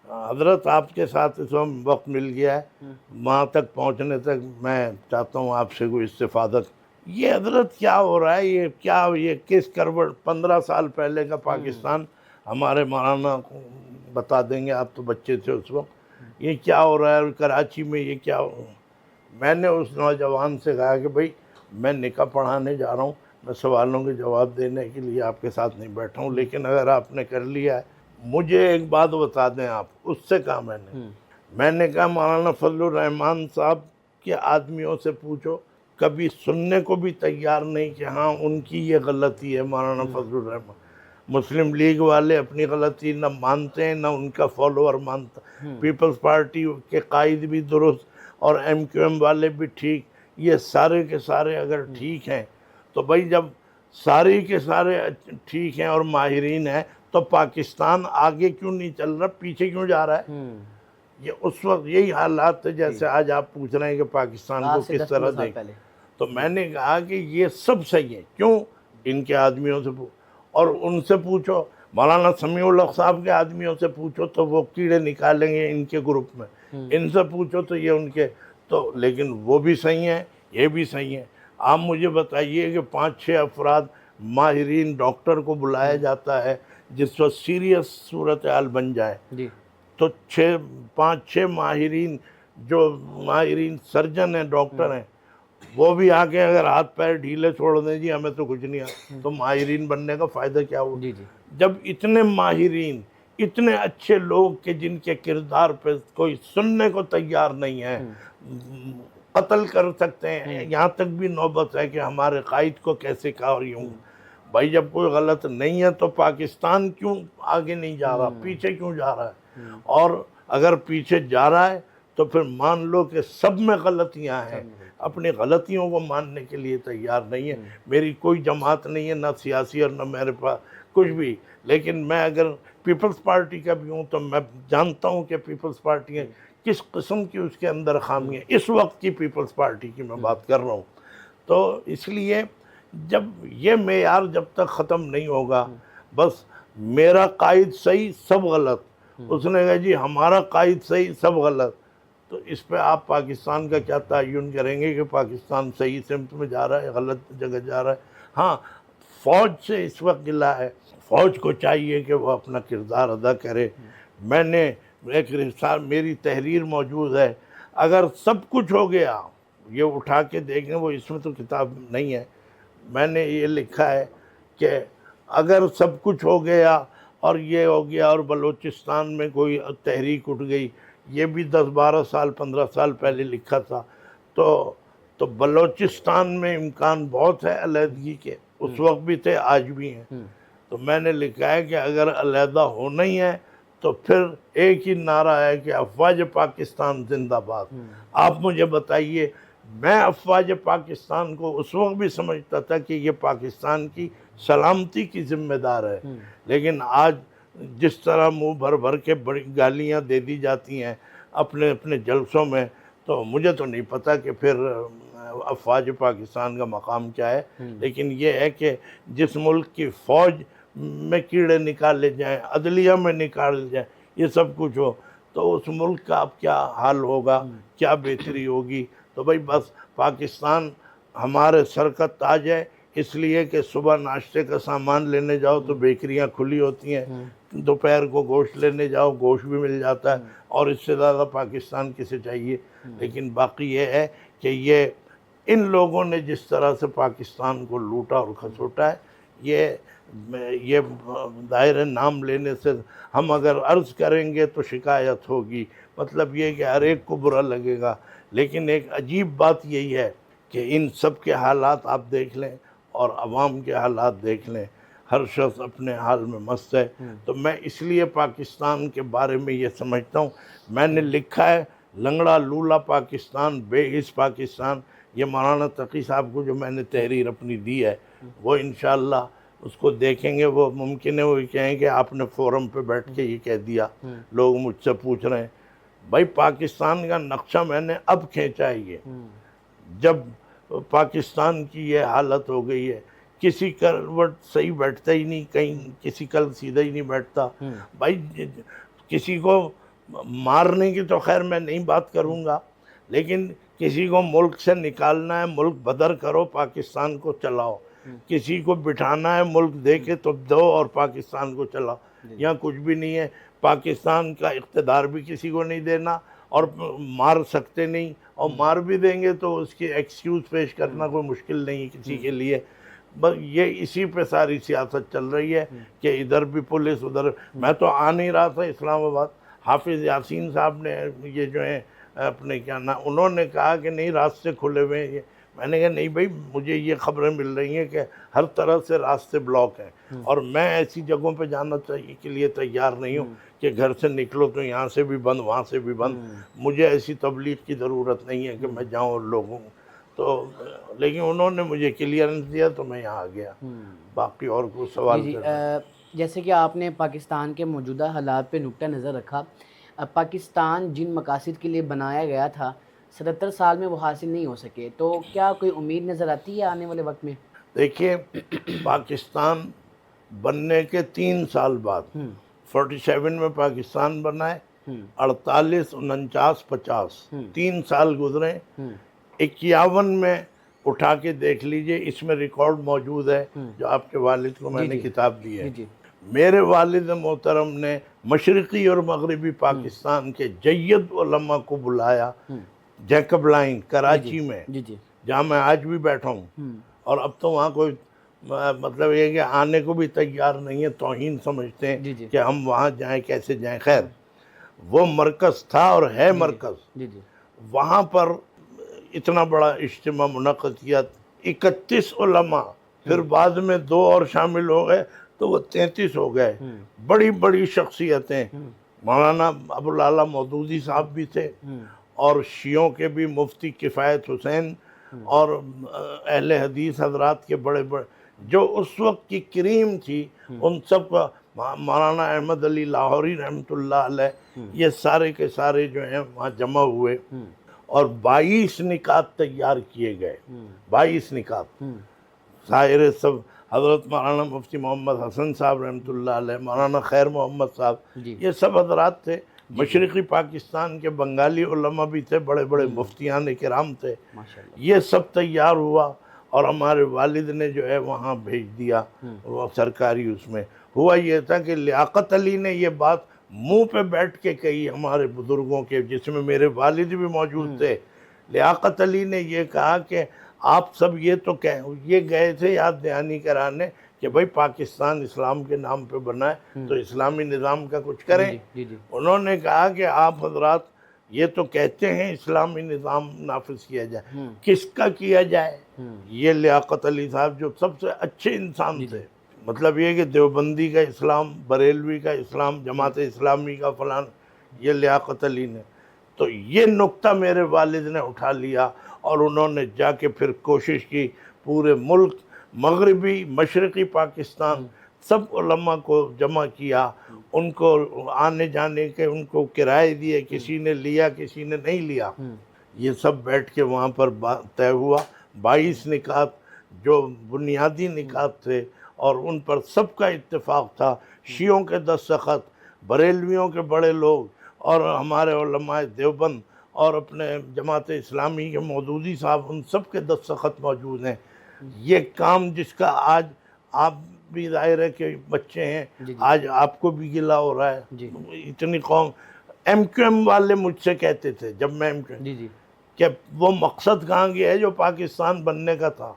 حضرت آپ کے ساتھ اس وقت مل گیا ہے، وہاں تک پہنچنے تک میں چاہتا ہوں آپ سے کوئی استفادہ. یہ حضرت کیا ہو رہا ہے، یہ کیا، یہ کس کروٹ 15 سال پہلے کا پاکستان ہمارے مولانا کو بتا دیں گے، آپ تو بچے تھے اس وقت، یہ کیا ہو رہا ہے کراچی میں، یہ کیا ہو رہا ہے. میں نے اس نوجوان سے کہا کہ بھئی میں نکاح پڑھانے جا رہا ہوں، میں سوالوں کے جواب دینے کے لیے آپ کے ساتھ نہیں بیٹھا ہوں، لیکن اگر آپ نے کر لیا ہے مجھے ایک بات بتا دیں. آپ اس سے کہا میں نے کہا مولانا فضل الرحمان صاحب کے آدمیوں سے پوچھو، کبھی سننے کو بھی تیار نہیں کہ ہاں ان کی یہ غلطی ہے. مولانا فضل الرحمان مسلم لیگ والے اپنی غلطی نہ مانتے ہیں نہ ان کا فالوور مانتا. پیپلز پارٹی کے قائد بھی درست اور ایم کیو ایم والے بھی ٹھیک، یہ سارے کے سارے اگر ٹھیک ہیں تو بھائی جب سارے کے سارے ٹھیک ہیں اور ماہرین ہیں تو پاکستان آگے کیوں نہیں چل رہا، پیچھے کیوں جا رہا ہے؟ یہ اس وقت یہی حالات تھے جیسے آج آپ پوچھ رہے ہیں کہ پاکستان کو کس طرح دیکھ. تو میں نے کہا کہ یہ سب صحیح ہے، کیوں ان کے آدمیوں سے اور ان سے پوچھو، مولانا سمیع الحق صاحب کے آدمیوں سے پوچھو تو وہ کیڑے نکالیں گے ان کے گروپ میں، ان سے پوچھو تو یہ ان کے تو، لیکن وہ بھی صحیح ہیں یہ بھی صحیح ہیں. آپ مجھے بتائیے کہ 5-6 افراد ماہرین ڈاکٹر کو بلایا جاتا ہے جس وقت سیریس صورتحال بن جائے تو 5-6 ماہرین جو ماہرین سرجن ہیں ڈاکٹر ہیں وہ بھی آ کے اگر ہاتھ پیر ڈھیلے چھوڑ دیں جی ہمیں تو کچھ نہیں آتا تو ماہرین بننے کا فائدہ کیا ہو؟ جب اتنے ماہرین اتنے اچھے لوگ کہ جن کے کردار پہ کوئی سننے کو تیار نہیں ہے، قتل کر سکتے ہیں، یہاں تک بھی نوبت ہے کہ ہمارے قائد کو کیسے کہا اور یوں. بھائی جب کوئی غلط نہیں ہے تو پاکستان کیوں آگے نہیں جا رہا، پیچھے کیوں جا رہا ہے؟ اور اگر پیچھے جا رہا ہے تو پھر مان لو کہ سب میں غلطیاں ہیں، اپنی غلطیوں کو ماننے کے لیے تیار نہیں ہے. میری کوئی جماعت نہیں ہے، نہ سیاسی اور نہ میرے پاس کچھ بھی، لیکن میں اگر پیپلز پارٹی کا بھی ہوں تو میں جانتا ہوں کہ پیپلز پارٹی ہے کس قسم کی اس کے اندر خامی ہے. اس وقت کی پیپلز پارٹی کی میں بات کر رہا ہوں. تو اس لیے جب یہ معیار جب تک ختم نہیں ہوگا، بس میرا قائد صحیح سب غلط، اس نے کہا جی ہمارا قائد صحیح سب غلط، تو اس پہ آپ پاکستان کا کیا تعین کریں گے کہ پاکستان صحیح سمت میں جا رہا ہے غلط جگہ جا رہا ہے؟ ہاں فوج سے اس وقت گلہ ہے، فوج کو چاہیے کہ وہ اپنا کردار ادا کرے. میں نے ایک میری تحریر موجود ہے، اگر سب کچھ ہو گیا، یہ اٹھا کے دیکھیں، وہ اس میں تو کتاب نہیں ہے، میں نے یہ لکھا ہے کہ اگر سب کچھ ہو گیا اور یہ ہو گیا اور بلوچستان میں کوئی تحریک اٹھ گئی، یہ بھی 10-12 سال 15 سال پہلے لکھا تھا، تو بلوچستان میں امکان بہت ہے علیحدگی کے، اس وقت بھی تھے آج بھی ہیں. تو میں نے لکھا ہے کہ اگر علیحدہ ہونا ہی ہے تو پھر ایک ہی نعرہ ہے کہ افواج پاکستان زندہ باد. آپ مجھے بتائیے، میں افواج پاکستان کو اس وقت بھی سمجھتا تھا کہ یہ پاکستان کی سلامتی کی ذمہ دار ہے، لیکن آج جس طرح منہ بھر بھر کے بڑی گالیاں دے دی جاتی ہیں اپنے اپنے جلسوں میں، تو مجھے تو نہیں پتا کہ پھر افواج پاکستان کا مقام کیا ہے. لیکن یہ ہے کہ جس ملک کی فوج میں کیڑے نکالے جائیں، عدلیہ میں نکال جائیں، یہ سب کچھ ہو، تو اس ملک کا اب کیا حال ہوگا، کیا بہتری ہوگی. تو بھائی بس پاکستان ہمارے سر کا تاج ہے، اس لیے کہ صبح ناشتے کا سامان لینے جاؤ تو بیکریاں کھلی ہوتی ہیں، دوپہر کو گوشت لینے جاؤ گوشت بھی مل جاتا ہے، اور اس سے زیادہ پاکستان کسے چاہیے. لیکن باقی یہ ہے کہ یہ ان لوگوں نے جس طرح سے پاکستان کو لوٹا اور کھسوٹا ہے، یہ دائرے نام لینے سے ہم اگر عرض کریں گے تو شکایت ہوگی، مطلب یہ کہ ہر ایک کو برا لگے گا۔ لیکن ایک عجیب بات یہی ہے کہ ان سب کے حالات آپ دیکھ لیں اور عوام کے حالات دیکھ لیں، ہر شخص اپنے حال میں مست ہے۔ تو میں اس لیے پاکستان کے بارے میں یہ سمجھتا ہوں، میں نے لکھا ہے لنگڑا لولا پاکستان، بے حس پاکستان، یہ مولانا تقی صاحب کو جو میں نے تحریر اپنی دی ہے، وہ انشاءاللہ اس کو دیکھیں گے، وہ ممکن ہے وہ کہیں کہ آپ نے فورم پہ بیٹھ کے یہ کہہ دیا، لوگ مجھ سے پوچھ رہے ہیں۔ بھائی پاکستان کا نقشہ میں نے اب کھینچا ہے، یہ جب پاکستان کی یہ حالت ہو گئی ہے، کسی کروٹ صحیح بیٹھتا ہی نہیں، کہیں کسی کل سیدھا ہی نہیں بیٹھتا۔ بھائی کسی کو مارنے کی تو خیر میں نہیں بات کروں گا، لیکن کسی کو ملک سے نکالنا ہے، ملک بدر کرو، پاکستان کو چلاؤ۔ کسی کو بٹھانا ہے، ملک دے کے تو دو اور پاکستان کو چلاؤ۔ یہاں کچھ بھی نہیں ہے، پاکستان کا اقتدار بھی کسی کو نہیں دینا، اور مار سکتے نہیں، اور مار بھی دیں گے تو اس کی ایکسکیوز پیش کرنا کوئی مشکل نہیں کسی کے لیے۔ بس یہ اسی پہ ساری سیاست چل رہی ہے کہ ادھر بھی پولیس، ادھر۔ میں تو آ نہیں رہا تھا اسلام آباد، حافظ یاسین صاحب نے یہ جو ہیں اپنے کیا نام، انہوں نے کہا کہ نہیں راستے کھلے ہوئے ہیں۔ میں نے کہا نہیں بھائی، مجھے یہ خبریں مل رہی ہیں کہ ہر طرح سے راستے بلاک ہیں، اور میں ایسی جگہوں پہ جانا چاہیے کے لیے تیار نہیں ہوں کہ گھر سے نکلو تو یہاں سے بھی بند، وہاں سے بھی بند۔ مجھے ایسی تبلیغ کی ضرورت نہیں ہے کہ میں جاؤں اور لوگوں تو، لیکن انہوں نے مجھے کلیئرنس دیا تو میں یہاں آ گیا۔ باقی اور کوئی سوال جیسے کہ آپ نے پاکستان کے موجودہ حالات پہ نقطہ نظر رکھا، پاکستان جن مقاصد کے لیے بنایا گیا تھا 77 سال میں وہ حاصل نہیں ہو سکے، تو کیا کوئی امید نظر آتی ہے آنے والے وقت میں؟ دیکھیے، پاکستان بننے کے 3 سال بعد 47 میں پاکستان بنا ہے، 48، 49، 50، 3 سال گزرے۔ 51 میں اٹھا کے دیکھ لیجئے، اس میں ریکارڈ موجود ہے جو آپ کے والد کو میں نے کتاب دی ہے۔ میرے والد محترم نے مشرقی اور مغربی پاکستان کے جید علماء کو بلایا جیکب لائن کراچی میں، جہاں میں آج بھی بیٹھا ہوں، اور اب تو وہاں کوئی مطلب یہ کہ آنے کو بھی تیار نہیں ہے، توہین سمجھتے ہیں کہ ہم وہاں جائیں، کیسے جائیں۔ خیر، وہ مرکز تھا اور ہے مرکز۔ وہاں پر اتنا بڑا اجتماع منعقد کیا، 31 علماء، پھر بعد میں 2 اور شامل ہو گئے تو وہ 33 ہو گئے۔ بڑی بڑی شخصیتیں، مولانا ابوالعلا مودودی صاحب بھی تھے، اور شیعوں کے بھی مفتی کفایت حسین، اور اہل حدیث حضرات کے بڑے بڑے جو اس وقت کی کریم تھی، ان سب کا، مولانا احمد علی لاہوری رحمۃ اللہ علیہ، یہ سارے کے سارے جو ہیں وہاں جمع ہوئے، اور 22 نکات تیار کیے گئے۔ 22 نکات، ظاہر سب حضرت مولانا مفتی محمد حسن صاحب رحمۃ اللہ علیہ، مولانا خیر محمد صاحب، یہ سب حضرات تھے۔ مشرقی پاکستان کے بنگالی علماء بھی تھے، بڑے بڑے مفتیان کرام تھے۔ یہ سب تیار ہوا، اور ہمارے والد نے جو ہے وہاں بھیج دیا، وہ سرکاری اس میں۔ ہوا یہ تھا کہ لیاقت علی نے یہ بات منہ پہ بیٹھ کے کہی ہمارے بزرگوں کے، جس میں میرے والد بھی موجود تھے۔ لیاقت علی نے یہ کہا کہ آپ سب یہ تو یہ گئے تھے یاد دہانی کرانے کہ بھائی پاکستان اسلام کے نام پہ بنا ہے تو اسلامی نظام کا کچھ کریں۔ انہوں نے کہا کہ آپ حضرات یہ تو کہتے ہیں اسلامی نظام نافذ کیا جائے، کس کا کیا جائے؟ یہ لیاقت علی صاحب جو سب سے اچھے انسان تھے، مطلب یہ کہ دیوبندی کا اسلام، بریلوی کا اسلام، جماعت اسلامی کا فلان، یہ لیاقت علی نے۔ تو یہ نقطہ میرے والد نے اٹھا لیا، اور انہوں نے جا کے پھر کوشش کی، پورے ملک، مغربی مشرقی پاکستان، سب علماء کو جمع کیا، ان کو آنے جانے کے ان کو کرائے دیے، کسی نے لیا کسی نے نہیں لیا۔ یہ سب بیٹھ کے وہاں پر طے ہوا۔ 22 نکات جو بنیادی نکات تھے، اور ان پر سب کا اتفاق تھا، شیعوں کے دستخط، بریلویوں کے بڑے لوگ، اور ہمارے علماء دیوبند، اور اپنے جماعت اسلامی کے مودودی صاحب، ان سب کے دستخط موجود ہیں۔ یہ کام جس کا آج آپ بھی ظاہر ہے کہ بچے ہیں، آج آپ کو بھی گلہ ہو رہا ہے، اتنی قوم۔ ایم کیو ایم والے مجھ سے کہتے تھے جب میں کہ وہ مقصد کہاں گیا ہے جو پاکستان بننے کا تھا۔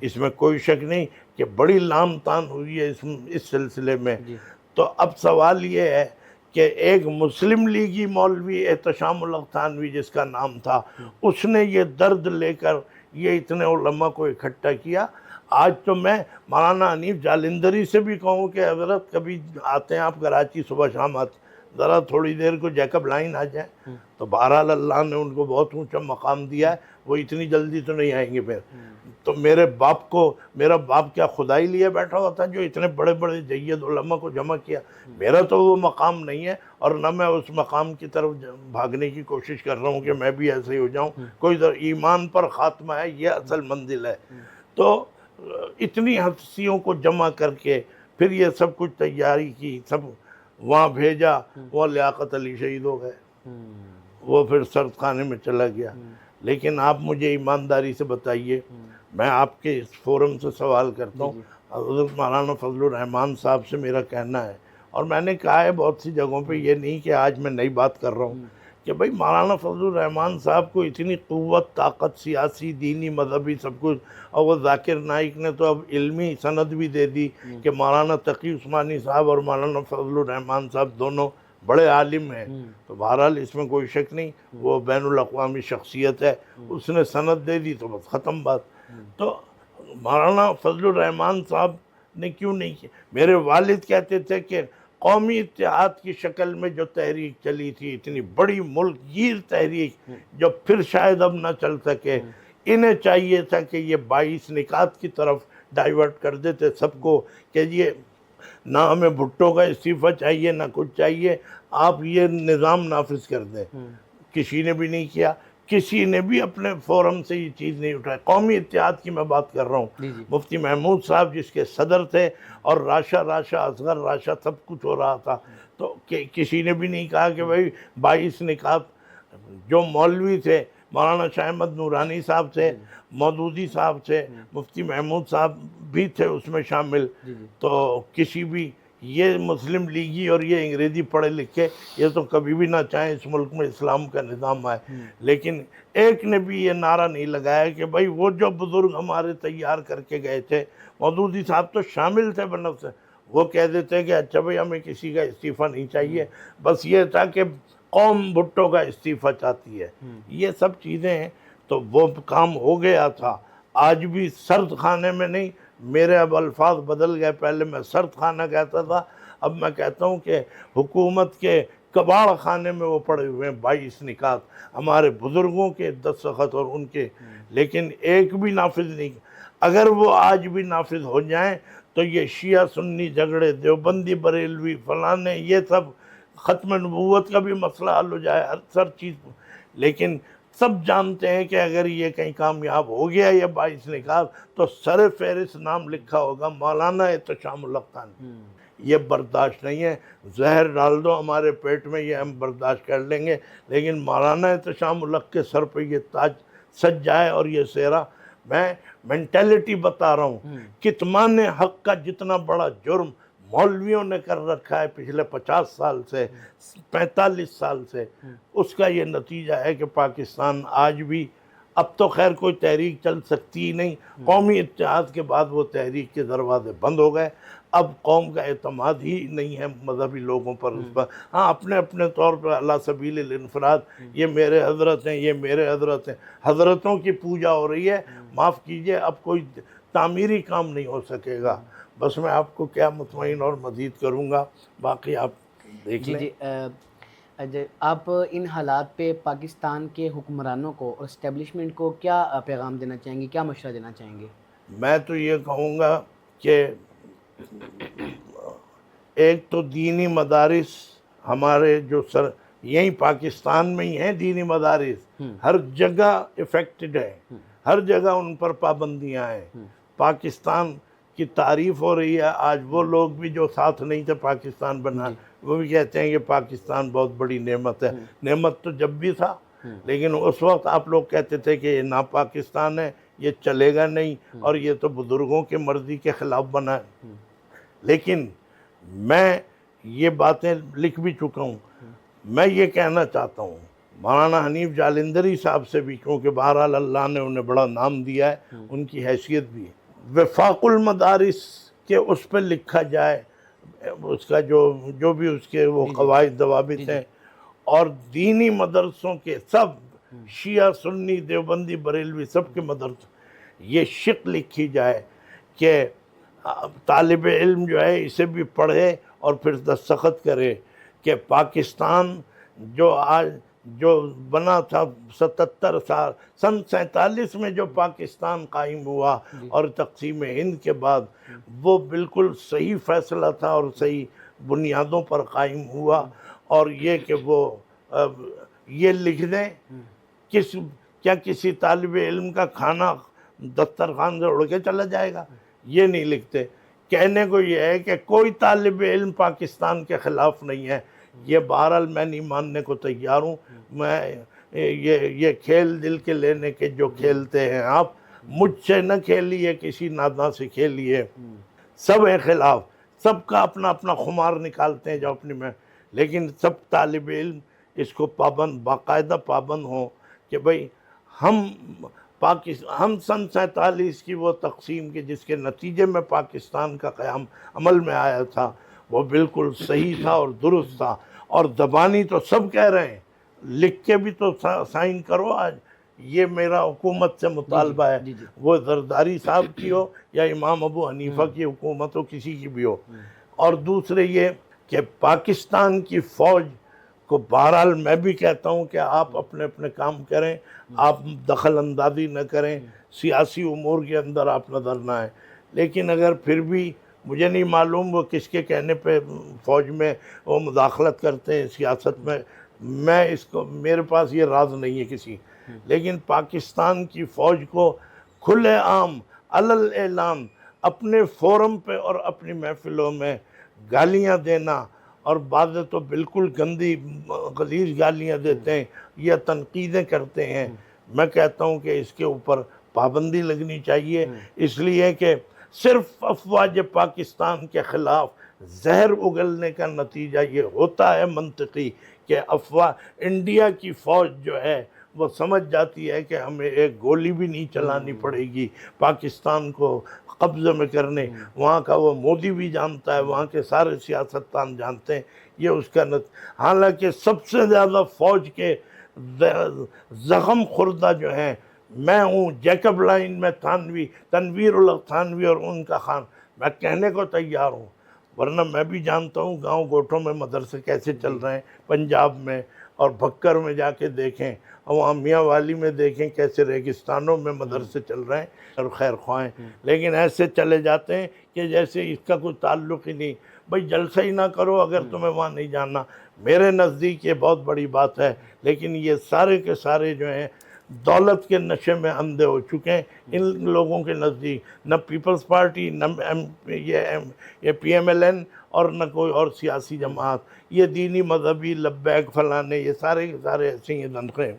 اس میں کوئی شک نہیں کہ کہ بڑی لام تان ہوئی ہے اس سلسلے میں. تو اب سوال یہ ہے کہ ایک مسلم لیگی مولوی احتشام الحق تھانوی جس کا نام تھا، اس نے یہ درد لے کر یہ اتنے علماء کو اکٹھا کیا. آج تو میں مولانا حنیف جالندری سے بھی کہوں کہ حضرت کبھی آتے ہیں آپ کراچی صبح شام آتے، ذرا تھوڑی دیر کو جیکب لائن آ جائیں. تو بہرحال اللہ نے ان کو بہت اونچا مقام دیا ہے، وہ اتنی جلدی تو نہیں آئیں گے. پھر تو میرا باپ کیا خدائی لیے بیٹھا ہوا تھا جو اتنے بڑے بڑے جید علماء کو جمع کیا؟ میرا تو وہ مقام نہیں ہے، اور نہ میں اس مقام کی طرف بھاگنے کی کوشش کر رہا ہوں کہ میں بھی ایسے ہی ہو جاؤں. کوئی ایمان پر خاتمہ ہے، یہ اصل منزل ہے. تو اتنی ہستیوں کو جمع کر کے پھر یہ سب کچھ تیاری کی، سب وہاں بھیجا. وہ لیاقت علی شہید ہو گئے، وہ پھر سرد خانے میں چلا گیا. لیکن آپ مجھے ایمانداری سے بتائیے، میں آپ کے اس فورم سے سوال کرتا ہوں، حضرت مولانا فضل الرحمان صاحب سے میرا کہنا ہے، اور میں نے کہا ہے بہت سی جگہوں پہ، یہ نہیں کہ آج میں نئی بات کر رہا ہوں، کہ بھئی مولانا فضل الرحمان صاحب کو اتنی قوت، طاقت، سیاسی، دینی، مذہبی، سب کچھ، اور وہ ذاکر نائک نے تو اب علمی سند بھی دے دی کہ مولانا تقی عثمانی صاحب اور مولانا فضل الرحمان صاحب دونوں بڑے عالم ہیں. تو بہرحال اس میں کوئی شک نہیں، وہ بین الاقوامی شخصیت ہے، اس نے سند دے دی تو بس ختم بات. تو مولانا فضل الرحمان صاحب نے کیوں نہیں کیا؟ میرے والد کہتے تھے کہ قومی اتحاد کی شکل میں جو تحریک چلی تھی، اتنی بڑی ملک گیر تحریک جو پھر شاید اب نہ چل سکے، انہیں چاہیے تھا کہ یہ 22 نکات کی طرف ڈائیورٹ کر دیتے سب کو، کہ یہ نہ ہمیں بھٹو کا استعفیٰ چاہیے نہ کچھ چاہیے، آپ یہ نظام نافذ کر دیں. کسی نے بھی نہیں کیا، کسی نے بھی اپنے فورم سے یہ چیز نہیں اٹھائی. قومی اتحاد کی میں بات کر رہا ہوں، مفتی محمود صاحب جس کے صدر تھے، اور راشا اصغر راشا سب کچھ ہو رہا تھا، تو کسی نے بھی نہیں کہا کہ بھئی 22 نکات. جو مولوی تھے، مولانا شاہ احمد نورانی صاحب تھے، مودودی صاحب تھے، مفتی محمود صاحب بھی تھے اس میں شامل. تو کسی بھی یہ مسلم لیگی اور یہ انگریزی پڑھے لکھے یہ تو کبھی بھی نہ چاہیں اس ملک میں اسلام کا نظام آئے، لیکن ایک نے بھی یہ نعرہ نہیں لگایا کہ بھئی وہ جو بزرگ ہمارے تیار کر کے گئے تھے، مودودی صاحب تو شامل تھے بنفس، وہ کہہ دیتے کہ اچھا بھئی ہمیں کسی کا استعفیٰ نہیں چاہیے، بس یہ تھا کہ قوم بھٹو کا استعفیٰ چاہتی ہے. یہ سب چیزیں ہیں، تو وہ کام ہو گیا تھا. آج بھی سرد خانے میں نہیں، میرے اب الفاظ بدل گئے، پہلے میں سرد خانہ کہتا تھا، اب میں کہتا ہوں کہ حکومت کے کباڑ خانے میں وہ پڑے ہوئے ہیں 22 نکات ہمارے بزرگوں کے دستخط اور ان کے، لیکن ایک بھی نافذ نہیں. اگر وہ آج بھی نافذ ہو جائیں تو یہ شیعہ سنی جھگڑے، دیوبندی بریلوی فلانے، یہ سب ختم نبوت کا بھی مسئلہ حل ہو جائے، ہر چیز. لیکن سب جانتے ہیں کہ اگر یہ کہیں کامیاب ہو گیا یہ 22 نکات تو سر فہرست نام لکھا ہوگا مولانا احتشام الحق تھانوی. یہ برداشت نہیں ہے. زہر ڈال دو ہمارے پیٹ میں، یہ ہم برداشت کر لیں گے، لیکن مولانا احتشام الحق کے سر پہ یہ تاج سج جائے اور یہ سہرا. میں مینٹیلٹی بتا رہا ہوں، کتمان حق کا جتنا بڑا جرم مولویوں نے کر رکھا ہے پچھلے 50 سال سے، 45 سال سے، اس کا یہ نتیجہ ہے کہ پاکستان آج بھی، اب تو خیر کوئی تحریک چل سکتی ہی نہیں. قومی اتحاد کے بعد وہ تحریک کے دروازے بند ہو گئے. اب قوم کا اعتماد ہی نہیں ہے مذہبی لوگوں پر، اس پر ہاں اپنے اپنے طور پر اللہ سبیل الانفراد، یہ میرے حضرت ہیں، یہ میرے حضرت ہیں، حضرتوں کی پوجا ہو رہی ہے. معاف کیجئے، اب کوئی تعمیری کام نہیں ہو سکے گا. بس میں آپ کو کیا مطمئن اور مزید کروں گا، باقی آپ دیکھ لیں. جی آپ ان حالات پہ پاکستان کے حکمرانوں کو اور اسٹیبلشمنٹ کو کیا پیغام دینا چاہیں گے، کیا مشورہ دینا چاہیں گے؟ میں تو یہ کہوں گا کہ ایک تو دینی مدارس ہمارے جو یہیں پاکستان میں ہی ہیں، دینی مدارس ہر جگہ افیکٹڈ ہے، ہر جگہ ان پر پابندیاں ہیں. پاکستان کی تعریف ہو رہی ہے. آج وہ لوگ بھی جو ساتھ نہیں تھے پاکستان بنا، وہ بھی کہتے ہیں کہ پاکستان بہت بڑی نعمت ہے. نعمت تو جب بھی تھا، لیکن اس وقت آپ لوگ کہتے تھے کہ یہ نا پاکستان ہے، یہ چلے گا نہیں، اور یہ تو بزرگوں کے مرضی کے خلاف بنا ہے. لیکن میں یہ باتیں لکھ بھی چکا ہوں. میں یہ کہنا چاہتا ہوں مولانا حنیف جالندری صاحب سے بھی، کیونکہ بہرحال اللہ نے انہیں بڑا نام دیا ہے، ان کی حیثیت بھی وفاق المدارس کے اس پہ لکھا جائے، اس کا جو بھی اس کے وہ قواعد ضوابط ہیں، اور دینی مدرسوں کے سب شیعہ سنی دیوبندی بریلوی سب کے مدرسوں یہ شق لکھی جائے کہ طالب علم جو ہے اسے بھی پڑھے اور پھر دستخط کرے کہ پاکستان جو بنا تھا 77 سال، سن 47 میں جو پاکستان قائم ہوا اور تقسیم ہند کے بعد، وہ بالکل صحیح فیصلہ تھا اور صحیح بنیادوں پر قائم ہوا. اور یہ کہ وہ یہ لکھ دیں کیا کسی طالب علم کا کھانا دسترخوان سے اڑ کے چلا جائے گا؟ یہ نہیں لکھتے. کہنے کو یہ ہے کہ کوئی طالب علم پاکستان کے خلاف نہیں ہے. یہ بہرحال میں نہیں ماننے کو تیار ہوں. میں یہ کھیل دل کے لینے کے جو کھیلتے ہیں آپ، مجھ سے نہ کھیلیے، کسی ناداں سے کھیلیے. سب ہے خلاف، سب کا اپنا اپنا خمار نکالتے ہیں جو اپنی میں، لیکن سب طالب علم اس کو باقاعدہ پابند ہوں کہ بھئی ہم سن 47 کی وہ تقسیم کے جس کے نتیجے میں پاکستان کا قیام عمل میں آیا تھا، وہ بالکل صحیح تھا اور درست تھا. اور زبانی تو سب کہہ رہے ہیں، لکھ کے بھی تو سائن کرو. آج یہ میرا حکومت سے مطالبہ ہے، وہ زرداری صاحب کی ہو یا امام ابو حنیفہ کی حکومت ہو، کسی کی بھی ہو. اور دوسرے یہ کہ پاکستان کی فوج کو بہرحال میں بھی کہتا ہوں کہ آپ اپنے اپنے کام کریں، آپ دخل اندازی نہ کریں، سیاسی امور کے اندر آپ نظر نہ آئیں. لیکن اگر پھر بھی مجھے نہیں معلوم وہ کس کے کہنے پہ فوج میں وہ مداخلت کرتے ہیں سیاست میں اس کو، میرے پاس یہ راز نہیں ہے کسی. لیکن پاکستان کی فوج کو کھلے عام علل اعلان اپنے فورم پہ اور اپنی محفلوں میں گالیاں دینا، اور بعض تو بالکل گندی غلیظ گالیاں دیتے ہیں یا تنقیدیں کرتے ہیں، میں کہتا ہوں کہ اس کے اوپر پابندی لگنی چاہیے. اس لیے کہ صرف افواج پاکستان کے خلاف زہر اگلنے کا نتیجہ یہ ہوتا ہے منطقی کہ انڈیا کی فوج جو ہے وہ سمجھ جاتی ہے کہ ہمیں ایک گولی بھی نہیں چلانی پڑے گی پاکستان کو قبضے میں کرنے. وہاں کا وہ مودی بھی جانتا ہے، وہاں کے سارے سیاستدان جانتے ہیں یہ اس کا حالانکہ سب سے زیادہ فوج کے زخم خوردہ جو ہیں میں ہوں. جیکب لائن میں تنویر الحق تھانوی اور ان کا خان، میں کہنے کو تیار ہوں، ورنہ میں بھی جانتا ہوں گاؤں گوٹھوں میں مدرسے کیسے چل رہے ہیں پنجاب میں، اور بھکر میں جا کے دیکھیں، اور میاں والی میں دیکھیں کیسے ریگستانوں میں مدرسے چل رہے ہیں اور خیر خواہیں. لیکن ایسے چلے جاتے ہیں کہ جیسے اس کا کوئی تعلق ہی نہیں. بھئی جلسہ ہی نہ کرو اگر تمہیں وہاں نہیں جانا. میرے نزدیک یہ بہت بڑی بات ہے. لیکن یہ سارے کے سارے جو ہیں دولت کے نشے میں اندھے ہو چکے ہیں. ان لوگوں کے نزدیک نہ پیپلز پارٹی، نہ یہ پی ایم ایل این، اور نہ کوئی اور سیاسی جماعت، یہ دینی مذہبی لبیک فلانے، یہ سارے کے سارے ایسے ہی دنخے.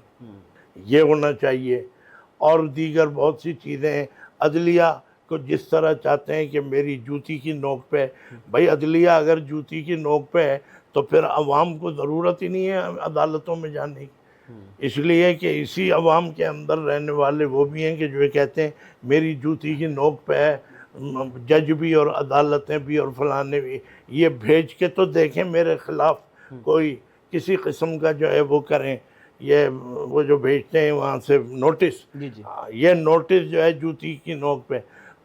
یہ ہونا چاہیے. اور دیگر بہت سی چیزیں ہیں. عدلیہ کو جس طرح چاہتے ہیں کہ میری جوتی کی نوک پہ، بھائی عدلیہ اگر جوتی کی نوک پہ ہے تو پھر عوام کو ضرورت ہی نہیں ہے عدالتوں میں جانے کی. اس لیے کہ اسی عوام کے اندر رہنے والے وہ بھی ہیں کہ جو کہتے ہیں میری جوتی کی نوک پہ ہے، جج بھی اور عدالتیں بھی اور فلانے بھی. یہ بھیج کے تو دیکھیں میرے خلاف کوئی کسی قسم کا جو ہے وہ کریں، یہ وہ جو بھیجتے ہیں وہاں سے نوٹس، یہ نوٹس جو ہے جوتی کی نوک پہ.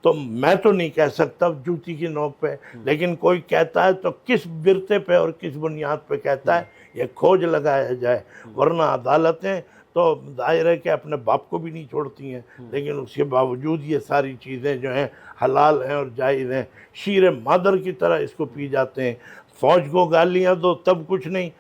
تو میں تو نہیں کہہ سکتا جوتی کی نوک پہ، لیکن کوئی کہتا ہے تو کس برتے پہ اور کس بنیاد پہ کہتا ہے یہ کھوج لگایا جائے. ورنہ عدالتیں تو ظاہر ہے کہ اپنے باپ کو بھی نہیں چھوڑتی ہیں، لیکن اس کے باوجود یہ ساری چیزیں جو ہیں حلال ہیں اور جائز ہیں. شیر مادر کی طرح اس کو پی جاتے ہیں. فوج کو گالیاں دو تب کچھ نہیں،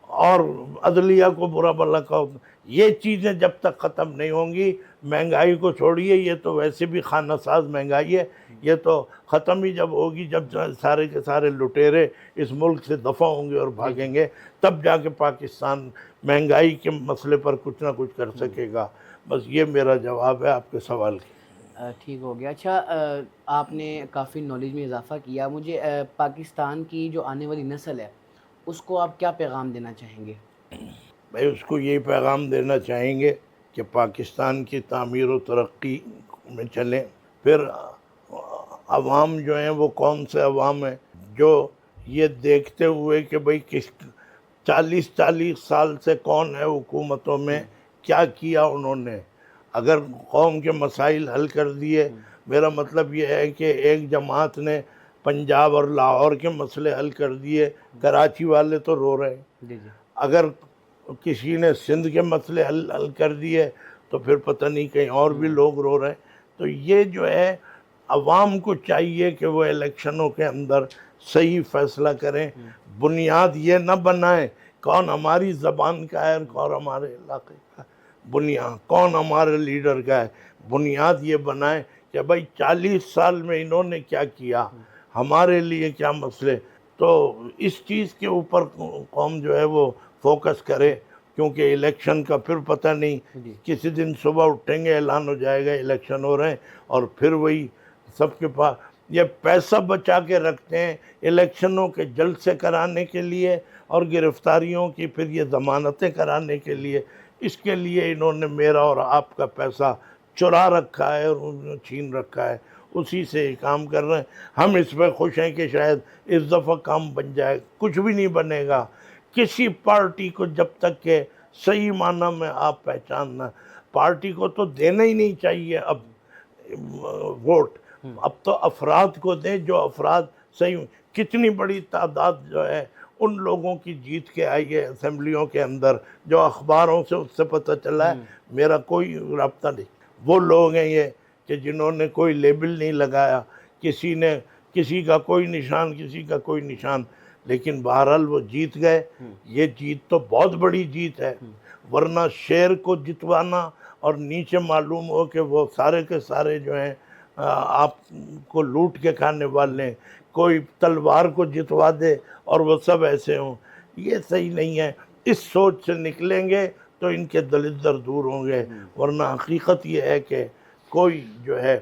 اور عدلیہ کو برا بھلا کہو. یہ چیزیں جب تک ختم نہیں ہوں گی، مہنگائی کو چھوڑیے، یہ تو ویسے بھی خانہ ساز مہنگائی ہے، یہ تو ختم ہی جب ہوگی جب سارے کے سارے لٹیرے اس ملک سے دفع ہوں گے اور بھاگیں گے، تب جا کے پاکستان مہنگائی کے مسئلے پر کچھ نہ کچھ کر سکے گا. بس یہ میرا جواب ہے آپ کے سوال کی. ٹھیک ہو گیا. اچھا، آپ نے کافی نالج میں اضافہ کیا. مجھے پاکستان کی جو آنے والی نسل ہے اس کو آپ کیا پیغام دینا چاہیں گے؟ بھائی اس کو یہی پیغام دینا چاہیں گے کہ پاکستان کی تعمیر و ترقی میں چلیں. پھر عوام جو ہیں وہ کون سے عوام ہیں جو یہ دیکھتے ہوئے کہ بھئی 40 سال سے کون ہے حکومتوں میں، کیا کیا انہوں نے، اگر قوم کے مسائل حل کر دیے، میرا مطلب یہ ہے کہ ایک جماعت نے پنجاب اور لاہور کے مسئلے حل کر دیے، کراچی والے تو رو رہے ہیں، جی جی اگر کسی نے سندھ کے مسئلے حل کر دیے تو پھر پتہ نہیں کہیں اور بھی لوگ رو رہے ہیں۔ تو یہ جو ہے عوام کو چاہیے کہ وہ الیکشنوں کے اندر صحیح فیصلہ کریں، بنیاد یہ نہ بنائیں کون ہماری زبان کا ہے اور کون ہمارے علاقے کا ہے، بنیاد کون ہمارے لیڈر کا ہے، بنیاد یہ بنائیں کہ بھائی 40 سال میں انہوں نے کیا کیا، ہمارے لیے کیا مسئلے، تو اس چیز کے اوپر قوم جو ہے وہ فوکس کرے، کیونکہ الیکشن کا پھر پتہ نہیں، کسی دن صبح اٹھیں گے اعلان ہو جائے گا الیکشن ہو رہے ہیں، اور پھر وہی سب کے پاس یہ پیسہ بچا کے رکھتے ہیں الیکشنوں کے جلسے کرانے کے لیے اور گرفتاریوں کی پھر یہ ضمانتیں کرانے کے لیے، اس کے لیے انہوں نے میرا اور آپ کا پیسہ چرا رکھا ہے اور انہوں نے چھین رکھا ہے، اسی سے یہ کام کر رہے ہیں۔ ہم اس پہ خوش ہیں کہ شاید اس دفعہ کام بن جائے، کچھ بھی نہیں بنے گا، کسی پارٹی کو جب تک کہ صحیح معنی میں آپ پہچاننا، پارٹی کو تو دینا ہی نہیں چاہیے اب ووٹ، اب تو افراد کو دیں جو افراد صحیح، کتنی بڑی تعداد جو ہے ان لوگوں کی جیت کے آئی ہے اسمبلیوں کے اندر، جو اخباروں سے اس سے پتہ چلا ہے، میرا کوئی رابطہ نہیں، وہ لوگ ہیں یہ کہ جنہوں نے کوئی لیبل نہیں لگایا، کسی کا کوئی نشان، کسی کا کوئی نشان، لیکن بہرحال وہ جیت گئے۔ یہ جیت تو بہت بڑی جیت ہے، ورنہ شیر کو جتوانا اور نیچے معلوم ہو کہ وہ سارے کے سارے جو ہیں آپ کو لوٹ کے کھانے والے ہیں، کوئی تلوار کو جتوا دے اور وہ سب ایسے ہوں، یہ صحیح نہیں ہے۔ اس سوچ سے نکلیں گے تو ان کے دلدر دور ہوں گے، ورنہ حقیقت یہ ہے کہ کوئی جو ہے